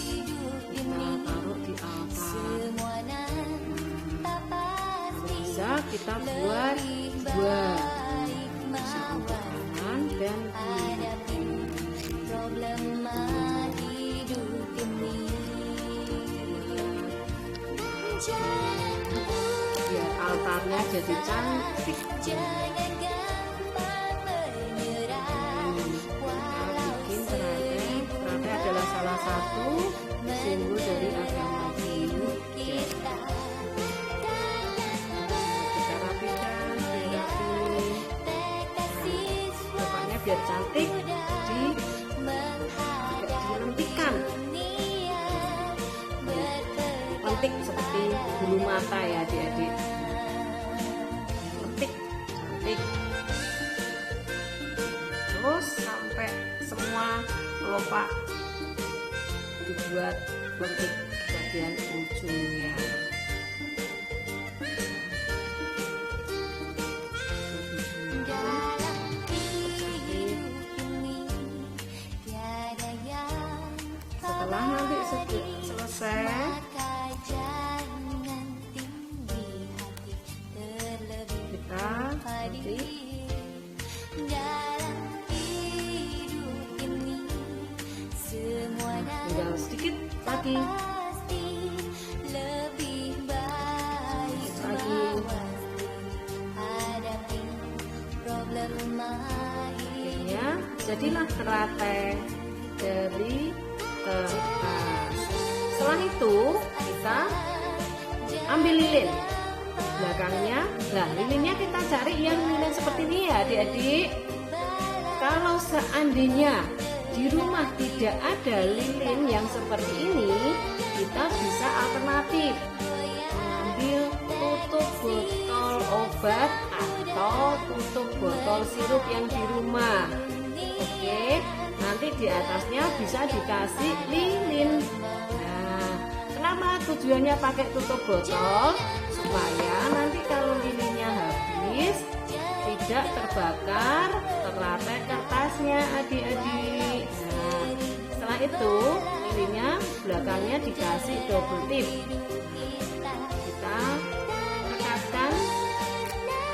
kita taruh di altar. Kalau bisa kita buat dua, bisa untuk kanan dan kiri. Biar altarnya jadi cantik. Teratai adalah salah satu simbol dari agama Hindu. Kita rapikan, dirapi. Depannya biar cantik, dilentikan. Lentik seperti bulu mata ya adik-adik. Lentik, cantik. Terus sampai semua kelopak dibuat bentuk bagian ujungnya. Setelah nanti selesai, kita nanti tinggal sedikit lagi. Akhirnya jadilah teratai dari kertas. Setelah itu kita ambil lilin belakangnya. Nah, lilinnya kita cari yang lilin seperti ini ya adik-adik. Kalau seandainya di rumah tidak ada lilin yang seperti ini, kita bisa alternatif mengambil tutup botol obat atau tutup botol sirup yang di rumah. Oke, nanti di atasnya bisa dikasih lilin. Nah, kenapa tujuannya pakai tutup botol? Supaya nanti kalau lilinnya habis tidak terbakar teratai kertasnya adik-adik. Nah, setelah itu lilinnya belakangnya dikasih double tip. kita rekatkan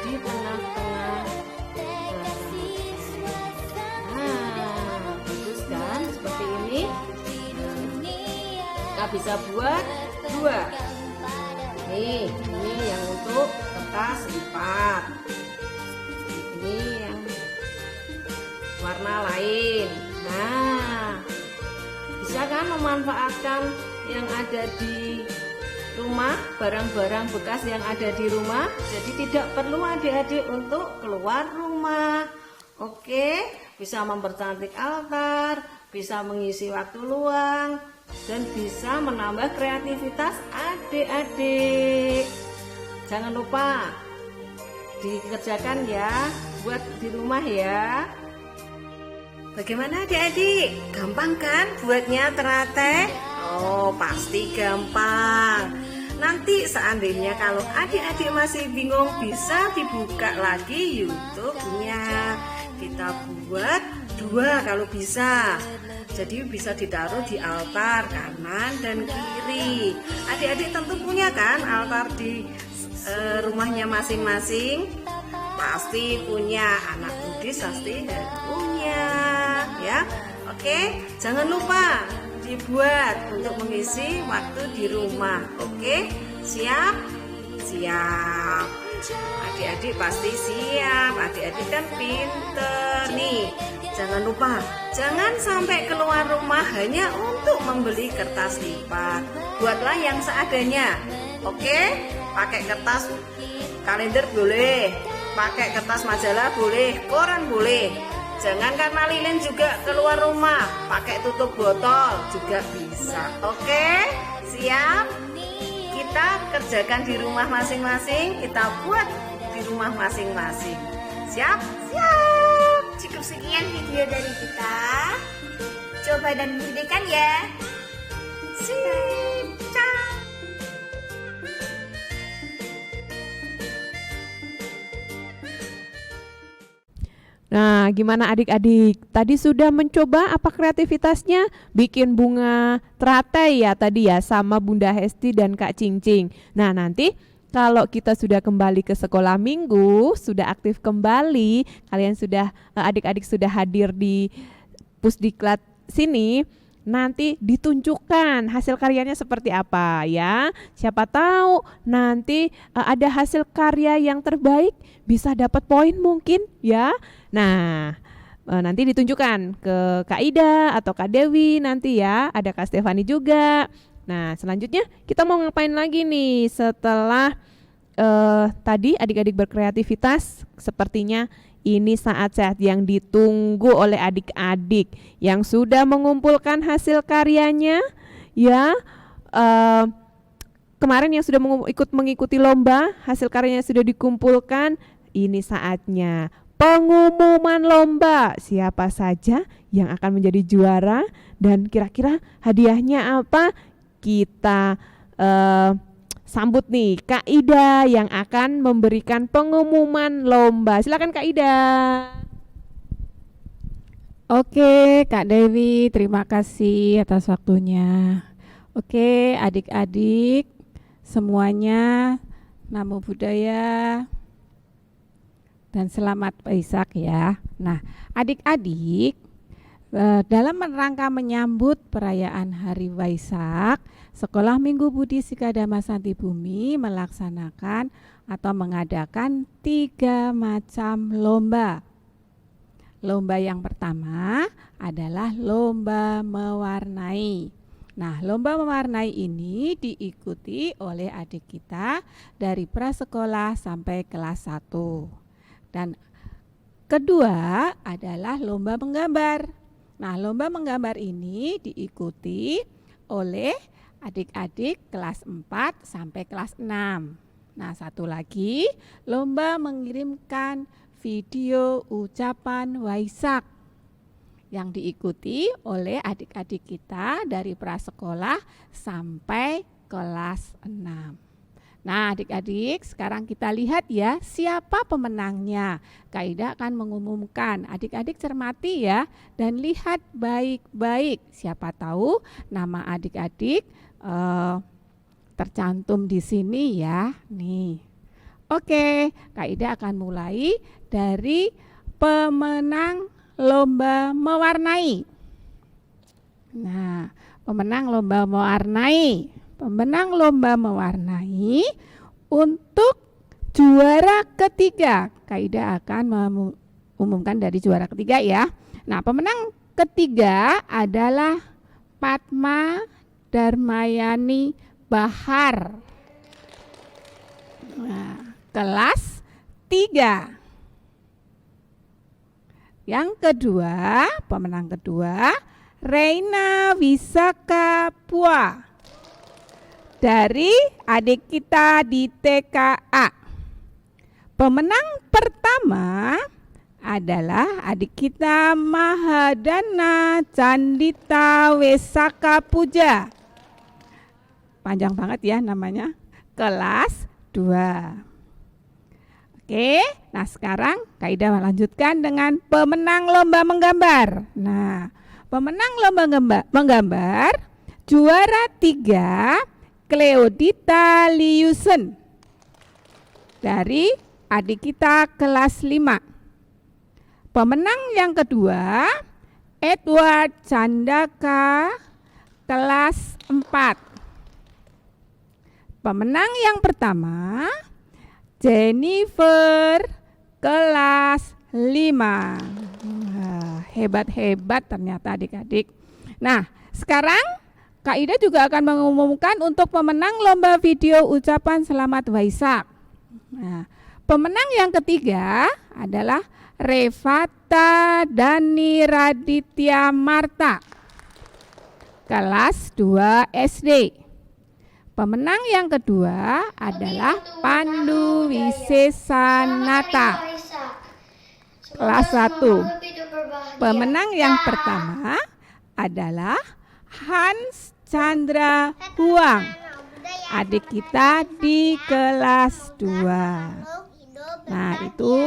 di tengah-tengah. Nah, bagus kan? Seperti ini. Kita bisa buat 2. Ini yang untuk kertas lipat. Ini yang warna lain. Nah, bisa kan memanfaatkan yang ada di rumah, barang-barang bekas yang ada di rumah. Jadi tidak perlu adik-adik untuk keluar rumah. Oke, bisa mempercantik altar, bisa mengisi waktu luang, dan bisa menambah kreativitas adik-adik. Jangan lupa dikerjakan ya, buat di rumah ya. Bagaimana adik-adik? Gampang kan buatnya teratai? Oh, pasti gampang. Nanti seandainya kalau adik-adik masih bingung, bisa dibuka lagi YouTube-nya. Kita buat 2 kalau bisa. Jadi bisa ditaruh di altar kanan dan kiri. Adik-adik tentu punya kan altar di rumahnya masing-masing? Pasti punya. Anak Buddhis pasti punya ya. Oke, jangan lupa dibuat untuk mengisi waktu di rumah. Oke, siap? Siap. Adik-adik pasti siap. Adik-adik kan pinter nih. Jangan lupa, jangan sampai keluar rumah hanya untuk membeli kertas lipat. Buatlah yang seadanya. Oke, pakai kertas kalender boleh, pakai kertas majalah boleh, koran boleh. Jangan karena lilin juga keluar rumah, pakai tutup botol juga bisa. Oke, siap? Kita kerjakan di rumah masing-masing, kita buat di rumah masing-masing. Siap? Siap. Cukup sekian video dari kita. Coba dan buktikan ya. Sip. Nah, gimana adik-adik? Tadi sudah mencoba apa kreativitasnya? Bikin bunga teratai ya tadi ya sama Bunda Hesti dan Kak Cingcing. Nah, nanti kalau kita sudah kembali ke sekolah minggu, sudah aktif kembali, kalian sudah adik-adik sudah hadir di Pusdiklat sini, nanti ditunjukkan hasil karyanya seperti apa ya. Siapa tahu nanti ada hasil karya yang terbaik, bisa dapat poin mungkin ya. Nah, nanti ditunjukkan ke Kak Ida atau Kak Dewi nanti ya, ada Kak Stefani juga. Nah, selanjutnya kita mau ngapain lagi nih setelah tadi adik-adik berkreativitas? Sepertinya ini saat-saat yang ditunggu oleh adik-adik yang sudah mengumpulkan hasil karyanya ya. Kemarin yang sudah mengikuti lomba, hasil karyanya sudah dikumpulkan. Ini saatnya pengumuman lomba, siapa saja yang akan menjadi juara dan kira-kira hadiahnya apa. Kita sambut nih Kak Ida yang akan memberikan pengumuman lomba. Silakan Kak Ida. Oke, Kak Dewi, terima kasih atas waktunya. Oke, adik-adik semuanya, Namo Buddhaya dan selamat Waisak ya. Nah, adik-adik, dalam rangka menyambut perayaan Hari Waisak, Sekolah Minggu Budi Sikadama Santi Bumi melaksanakan atau mengadakan 3 macam lomba. Lomba yang pertama adalah lomba mewarnai. Nah, lomba mewarnai ini diikuti oleh adik kita dari prasekolah sampai kelas 1. Dan kedua adalah lomba menggambar. Nah, lomba menggambar ini diikuti oleh adik-adik kelas 4 sampai kelas 6. Nah, satu lagi lomba mengirimkan video ucapan Waisak yang diikuti oleh adik-adik kita dari prasekolah sampai kelas 6. Nah, adik-adik, sekarang kita lihat ya siapa pemenangnya. Kak Ida akan mengumumkan. Adik-adik cermati ya dan lihat baik-baik. Siapa tahu nama adik-adik tercantum di sini ya. Nih. Oke, Kak Ida akan mulai dari pemenang lomba mewarnai. Nah, pemenang lomba mewarnai. Pemenang lomba mewarnai untuk juara ketiga. Kak Ida akan mengumumkan dari juara ketiga ya. Nah, pemenang ketiga adalah Fatma Darmayani Bahar. Nah, kelas 3. Yang kedua, pemenang kedua Reina Wisaka Pua dari adik kita di TKA. Pemenang pertama adalah adik kita Mahadana Candita Wesaka Puja. Panjang banget ya namanya. Kelas 2. Oke, nah sekarang Kak Ida melanjutkan dengan pemenang lomba menggambar. Nah, pemenang lomba menggambar juara 3 Cleodita Liusen dari adik kita kelas 5. Pemenang yang kedua Edward Candaka kelas 4. Pemenang yang pertama Jennifer kelas 5. Wah, hebat-hebat ternyata adik-adik. Nah, sekarang Kak Ida juga akan mengumumkan untuk pemenang lomba video ucapan selamat Waisak. Nah, pemenang yang ketiga adalah Revata Dani Raditya Marta kelas 2 SD. Pemenang yang kedua adalah Pandu Wisesanata kelas 1. Pemenang yang pertama adalah Hans Chandra Huang, adik kita di kelas 2. Nah, itu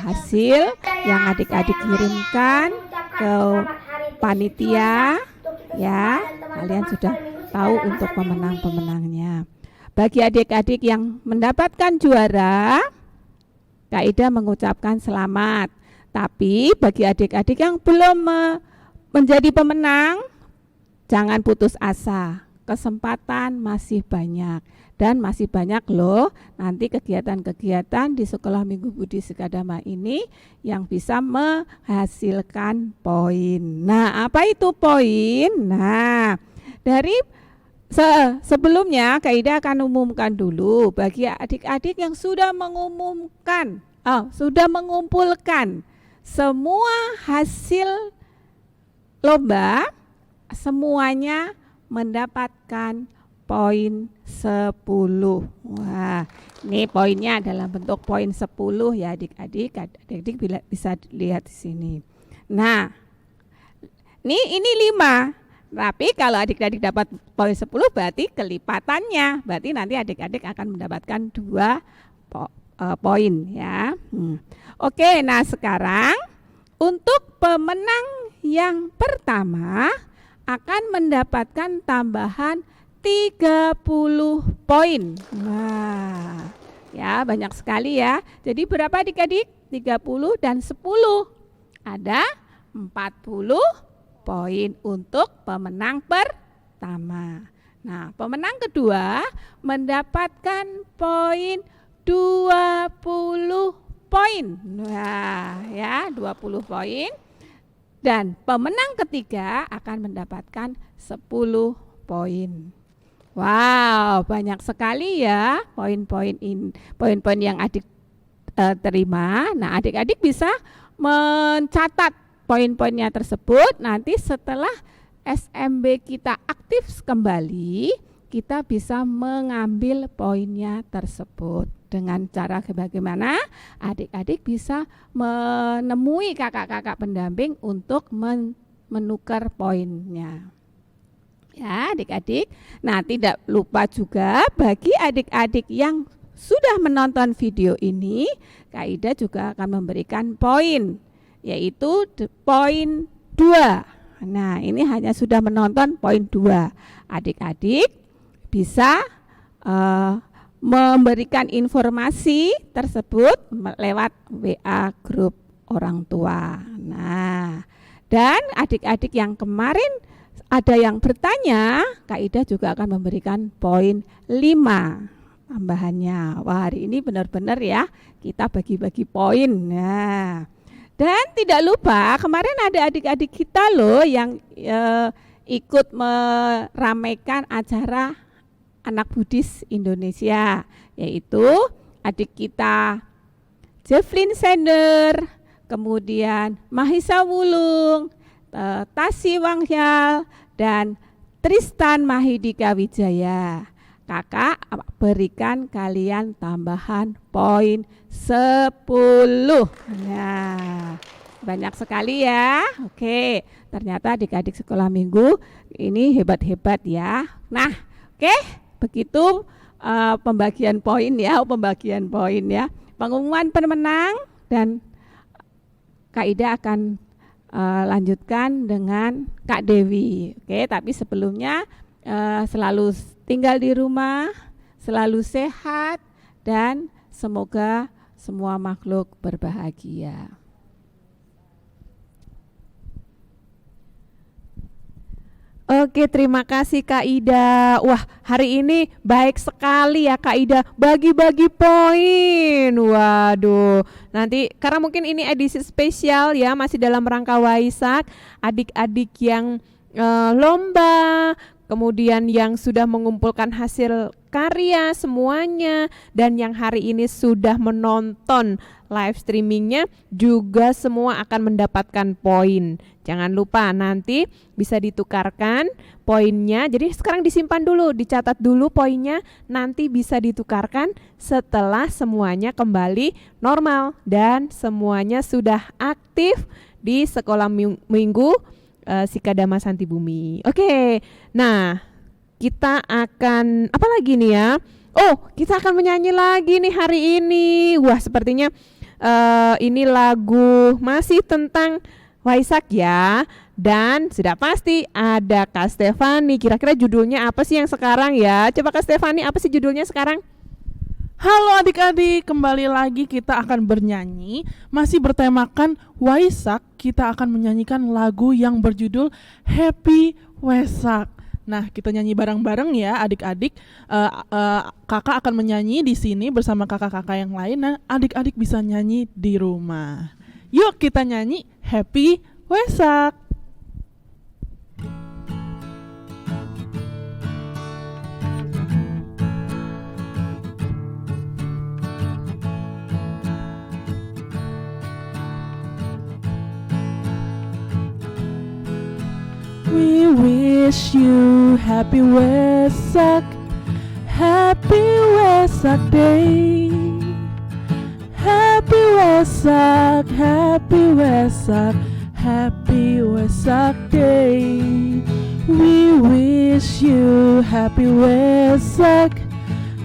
hasil yang adik-adik kirimkan ke panitia ya. Kalian sudah tahu untuk pemenang-pemenangnya. Bagi adik-adik yang mendapatkan juara, Kak Ida mengucapkan selamat. Tapi bagi adik-adik yang belum menjadi pemenang, jangan putus asa. Kesempatan masih banyak. Dan masih banyak loh nanti kegiatan-kegiatan di Sekolah Minggu Budi Sikadama ini yang bisa menghasilkan poin. Nah, apa itu poin? Nah, dari sebelumnya Kak Ida akan umumkan dulu bagi adik-adik yang sudah sudah mengumpulkan semua hasil lomba, semuanya mendapatkan poin 10. Wah, ini poinnya dalam bentuk poin 10 ya adik-adik. Adik-adik bisa lihat di sini. Nah, ini 5. Tapi kalau adik-adik dapat poin 10 berarti kelipatannya. Berarti nanti adik-adik akan mendapatkan 2 poin ya. Oke, nah sekarang untuk pemenang yang pertama akan mendapatkan tambahan 30 poin. Wah, ya banyak sekali ya. Jadi berapa adik-adik? 30 dan 10. Ada 40 poin untuk pemenang pertama. Nah, pemenang kedua mendapatkan poin 20 poin. Nah, ya 20 poin. Dan pemenang ketiga akan mendapatkan 10 poin. Wow, banyak sekali ya poin-poin yang adik terima. Nah, adik-adik bisa mencatat poin-poinnya tersebut. Nanti setelah SMB kita aktif kembali, kita bisa mengambil poinnya tersebut. Dengan cara bagaimana adik-adik bisa menemui kakak-kakak pendamping untuk menukar poinnya. Ya adik-adik. Nah, tidak lupa juga bagi adik-adik yang sudah menonton video ini, Kak Ida juga akan memberikan poin, yaitu poin 2. Nah, ini hanya sudah menonton poin 2. Adik-adik bisa memberikan informasi tersebut lewat WA grup orang tua. Nah, dan adik-adik yang kemarin ada yang bertanya, Kak Ida juga akan memberikan poin 5 tambahannya. Wah, hari ini benar-benar ya kita bagi-bagi poin. Nah, dan tidak lupa kemarin ada adik-adik kita loh yang ikut meramaikan acara Anak Buddhis Indonesia, yaitu adik kita Jefflin Sender, kemudian Mahisa Wulung, Tasi Wanghyal, dan Tristan Mahidika Wijaya. Kakak berikan kalian tambahan poin 10. Nah, banyak sekali ya. Oke, ternyata adik-adik sekolah minggu ini hebat-hebat ya. Nah, oke, begitu pembagian poin ya, pengumuman pemenang, dan Kak Ida akan lanjutkan dengan Kak Dewi. Oke, tapi sebelumnya selalu tinggal di rumah, selalu sehat, dan semoga semua makhluk berbahagia. Oke, terima kasih Kak Ida. Wah, hari ini baik sekali ya Kak Ida, bagi-bagi poin. Waduh, nanti karena mungkin ini edisi spesial ya, masih dalam rangka Waisak, adik-adik yang lomba, kemudian yang sudah mengumpulkan hasil karya semuanya, dan yang hari ini sudah menonton live streamingnya juga semua akan mendapatkan poin. Jangan lupa nanti bisa ditukarkan poinnya. Jadi sekarang disimpan dulu, dicatat dulu poinnya, nanti bisa ditukarkan setelah semuanya kembali normal dan semuanya sudah aktif di sekolah minggu Sikadama Santi Bumi. Oke, nah kita akan apa lagi nih ya? Oh, kita akan menyanyi lagi nih hari ini. Wah, sepertinya ini lagu masih tentang Waisak ya. Dan sudah pasti ada Kak Stefani. Kira-kira judulnya apa sih yang sekarang ya? Coba Kak Stefani, apa sih judulnya sekarang? Halo adik-adik, kembali lagi kita akan bernyanyi. Masih bertemakan Waisak, kita akan menyanyikan lagu yang berjudul Happy Waisak. Nah, kita nyanyi bareng-bareng ya adik-adik. Kakak akan menyanyi di sini bersama kakak-kakak yang lain. Nah, adik-adik bisa nyanyi di rumah. Yuk kita nyanyi Happy Waisak. We wish you Happy Waisak, Happy Waisak Day. Happy Waisak, Happy Waisak, Happy Waisak Day. We wish you Happy Waisak,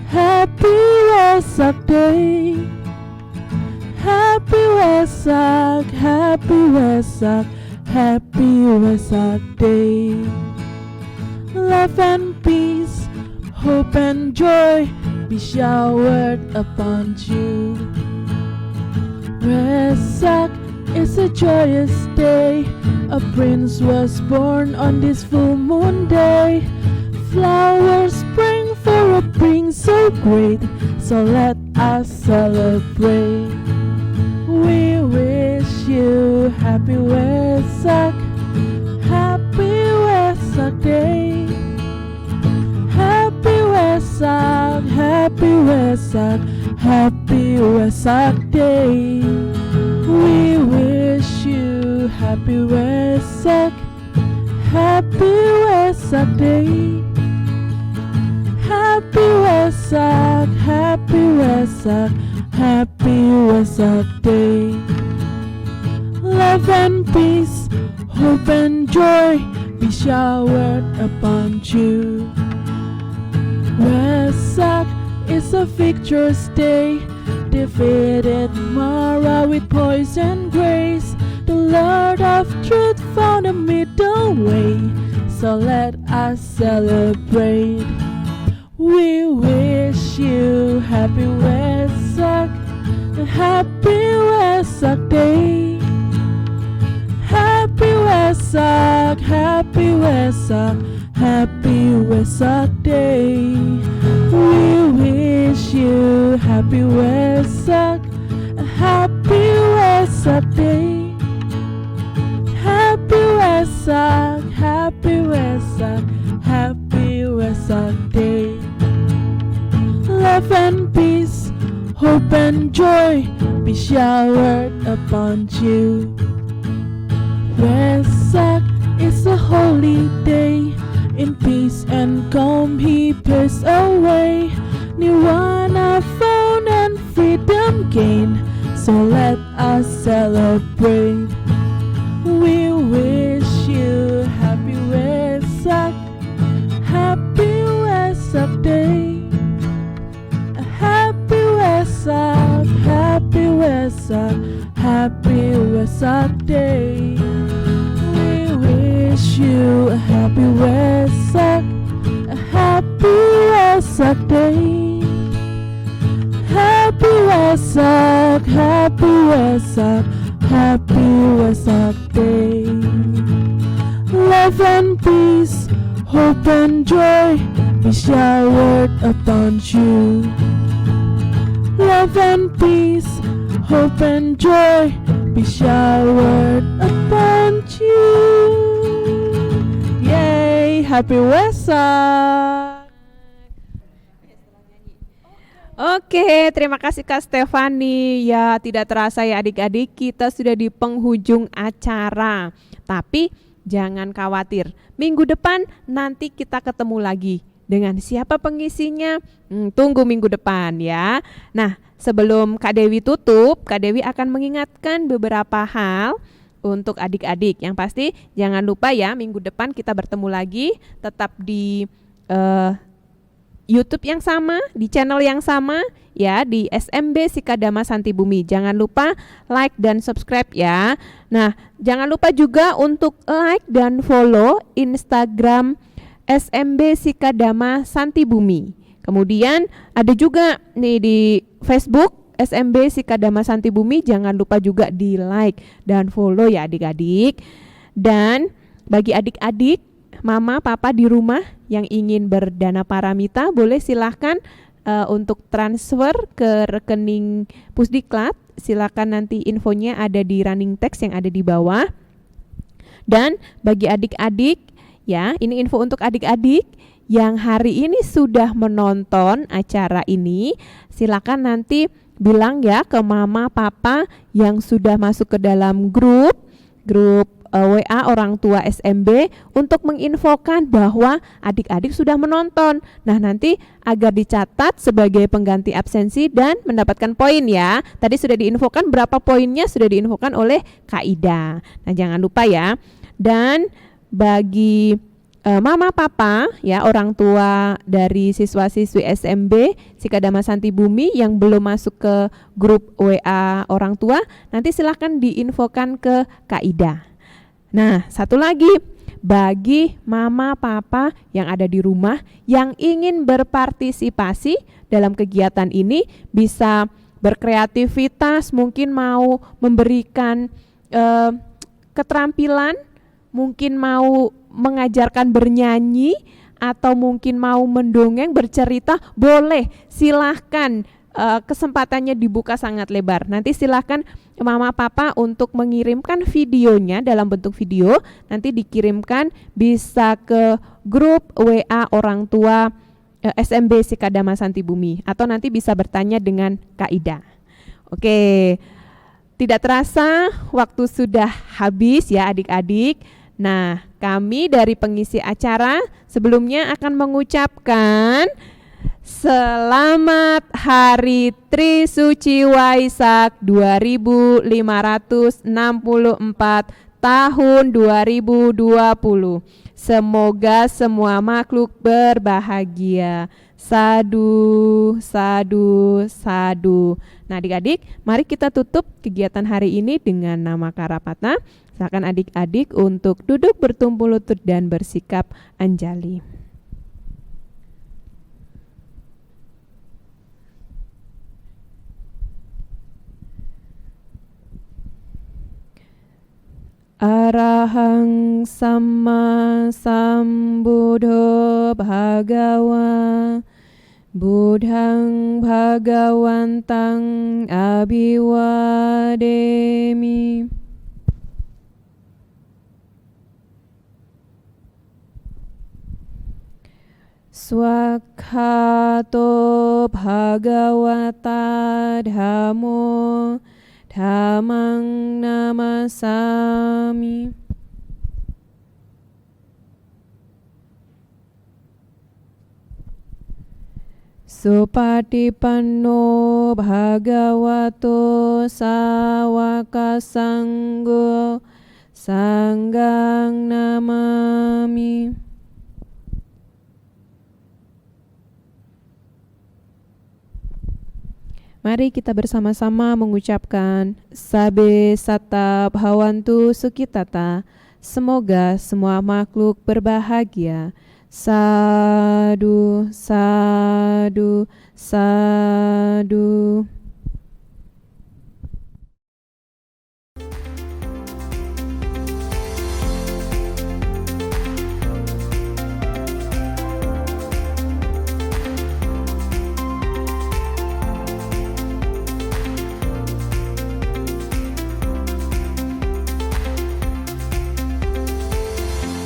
Happy Waisak Day. Happy Waisak, Happy Waisak, Happy Waisak Day. Love and peace, hope and joy be showered upon you. Waisak is a joyous day. A prince was born on this full moon day. Flowers spring for a spring so great, so let us celebrate. We wish you Happy Waisak, Happy Waisak Day. Happy Waisak, Happy Waisak, Happy Waisak Day. We wish you Happy Waisak, Happy Waisak Day. Happy Waisak, Happy Waisak, Happy Waisak Day. Love and peace, hope and joy be showered upon you. Waisak is a victorious day, defeated Mara with poise and grace. The Lord of truth found a middle way, so let us celebrate. We wish you happy Wesak, happy Wesak Day. Happy Wesak, happy Wesak, happy Wesak Day. We wish you happy Wesak, happy Wesak Day. Happy Wesak, happy Wesak, happy Wesak Day. Love and peace, hope and joy be showered upon you. Wesak is a holy day, in peace and calm he passed away. Nirvana found and freedom gained, so let us celebrate. We wish you happy Wesak, happy Wesak Day. Happy Wesak, happy Wesak, happy Wesak Day. We wish you a happy Wesak, a happy Wesak Day. Happy Wesak, happy Wesak, happy Wesak Day. Love and peace, hope and joy be showered upon you. Love and peace, hope and joy be showered upon you. Yay, happy Wesak. Oke, terima kasih Kak Stefani. Ya, tidak terasa ya adik-adik, kita sudah di penghujung acara. Tapi jangan khawatir, minggu depan nanti kita ketemu lagi. Dengan siapa pengisinya? Tunggu minggu depan ya. Nah, sebelum Kak Dewi tutup, Kak Dewi akan mengingatkan beberapa hal untuk adik-adik. Yang pasti jangan lupa ya, minggu depan kita bertemu lagi, tetap di YouTube yang sama, di channel yang sama ya, di SMB Sikadama Santi Bumi. Jangan lupa like dan subscribe ya. Nah, jangan lupa juga untuk like dan follow Instagram SMB Sikadama Santi Bumi. Kemudian ada juga nih di Facebook SMB Sikadama Santi Bumi. Jangan lupa juga di like dan follow ya adik-adik. Dan bagi adik-adik, mama, papa di rumah yang ingin berdana paramita, boleh silahkan untuk transfer ke rekening Pusdiklat. Silahkan nanti infonya ada di running text yang ada di bawah. Dan bagi adik-adik ya, ini info untuk adik-adik yang hari ini sudah menonton acara ini, silakan nanti bilang ya ke mama papa yang sudah masuk ke dalam grup WA orang tua SMB untuk menginfokan bahwa adik-adik sudah menonton. Nah, nanti agar dicatat sebagai pengganti absensi dan mendapatkan poin ya. Tadi sudah diinfokan berapa poinnya, sudah diinfokan oleh Kak Ida. Nah, jangan lupa ya. Dan bagi mama papa ya, orang tua dari siswa-siswi SMB Sikadama Santi Bumi yang belum masuk ke grup WA orang tua, nanti silahkan diinfokan ke Kak Ida. Nah, satu lagi, bagi mama papa yang ada di rumah yang ingin berpartisipasi dalam kegiatan ini, bisa berkreativitas, mungkin mau memberikan keterampilan, mungkin mau mengajarkan bernyanyi, atau mungkin mau mendongeng, bercerita, boleh, silahkan. Kesempatannya dibuka sangat lebar. Nanti silahkan mama papa untuk mengirimkan videonya dalam bentuk video, nanti dikirimkan bisa ke grup WA orang tua SMB Sikadama Santi Bumi, atau nanti bisa bertanya dengan Kak Ida. Oke, tidak terasa waktu sudah habis ya adik-adik. Nah, kami dari pengisi acara sebelumnya akan mengucapkan Selamat Hari Trisuci Waisak 2564 tahun 2020. Semoga semua makhluk berbahagia. Sadu, sadu, sadu. Nah adik-adik, mari kita tutup kegiatan hari ini dengan nama Karapata. Silakan adik-adik untuk duduk bertumpul lutut dan bersikap anjali. Arahang Sama Sambuddho Bhagawa Buddhang Bhagawantang Abhiwademi. Swakhato Bhagavata Dhammo Dhammang namasami. Supatipanno Bhagavato Sawaka Sanggo Sanggang namami. Mari kita bersama-sama mengucapkan Sabe Sata Bhawantu Sukhitata. Semoga semua makhluk berbahagia. Sadu, sadu, sadu.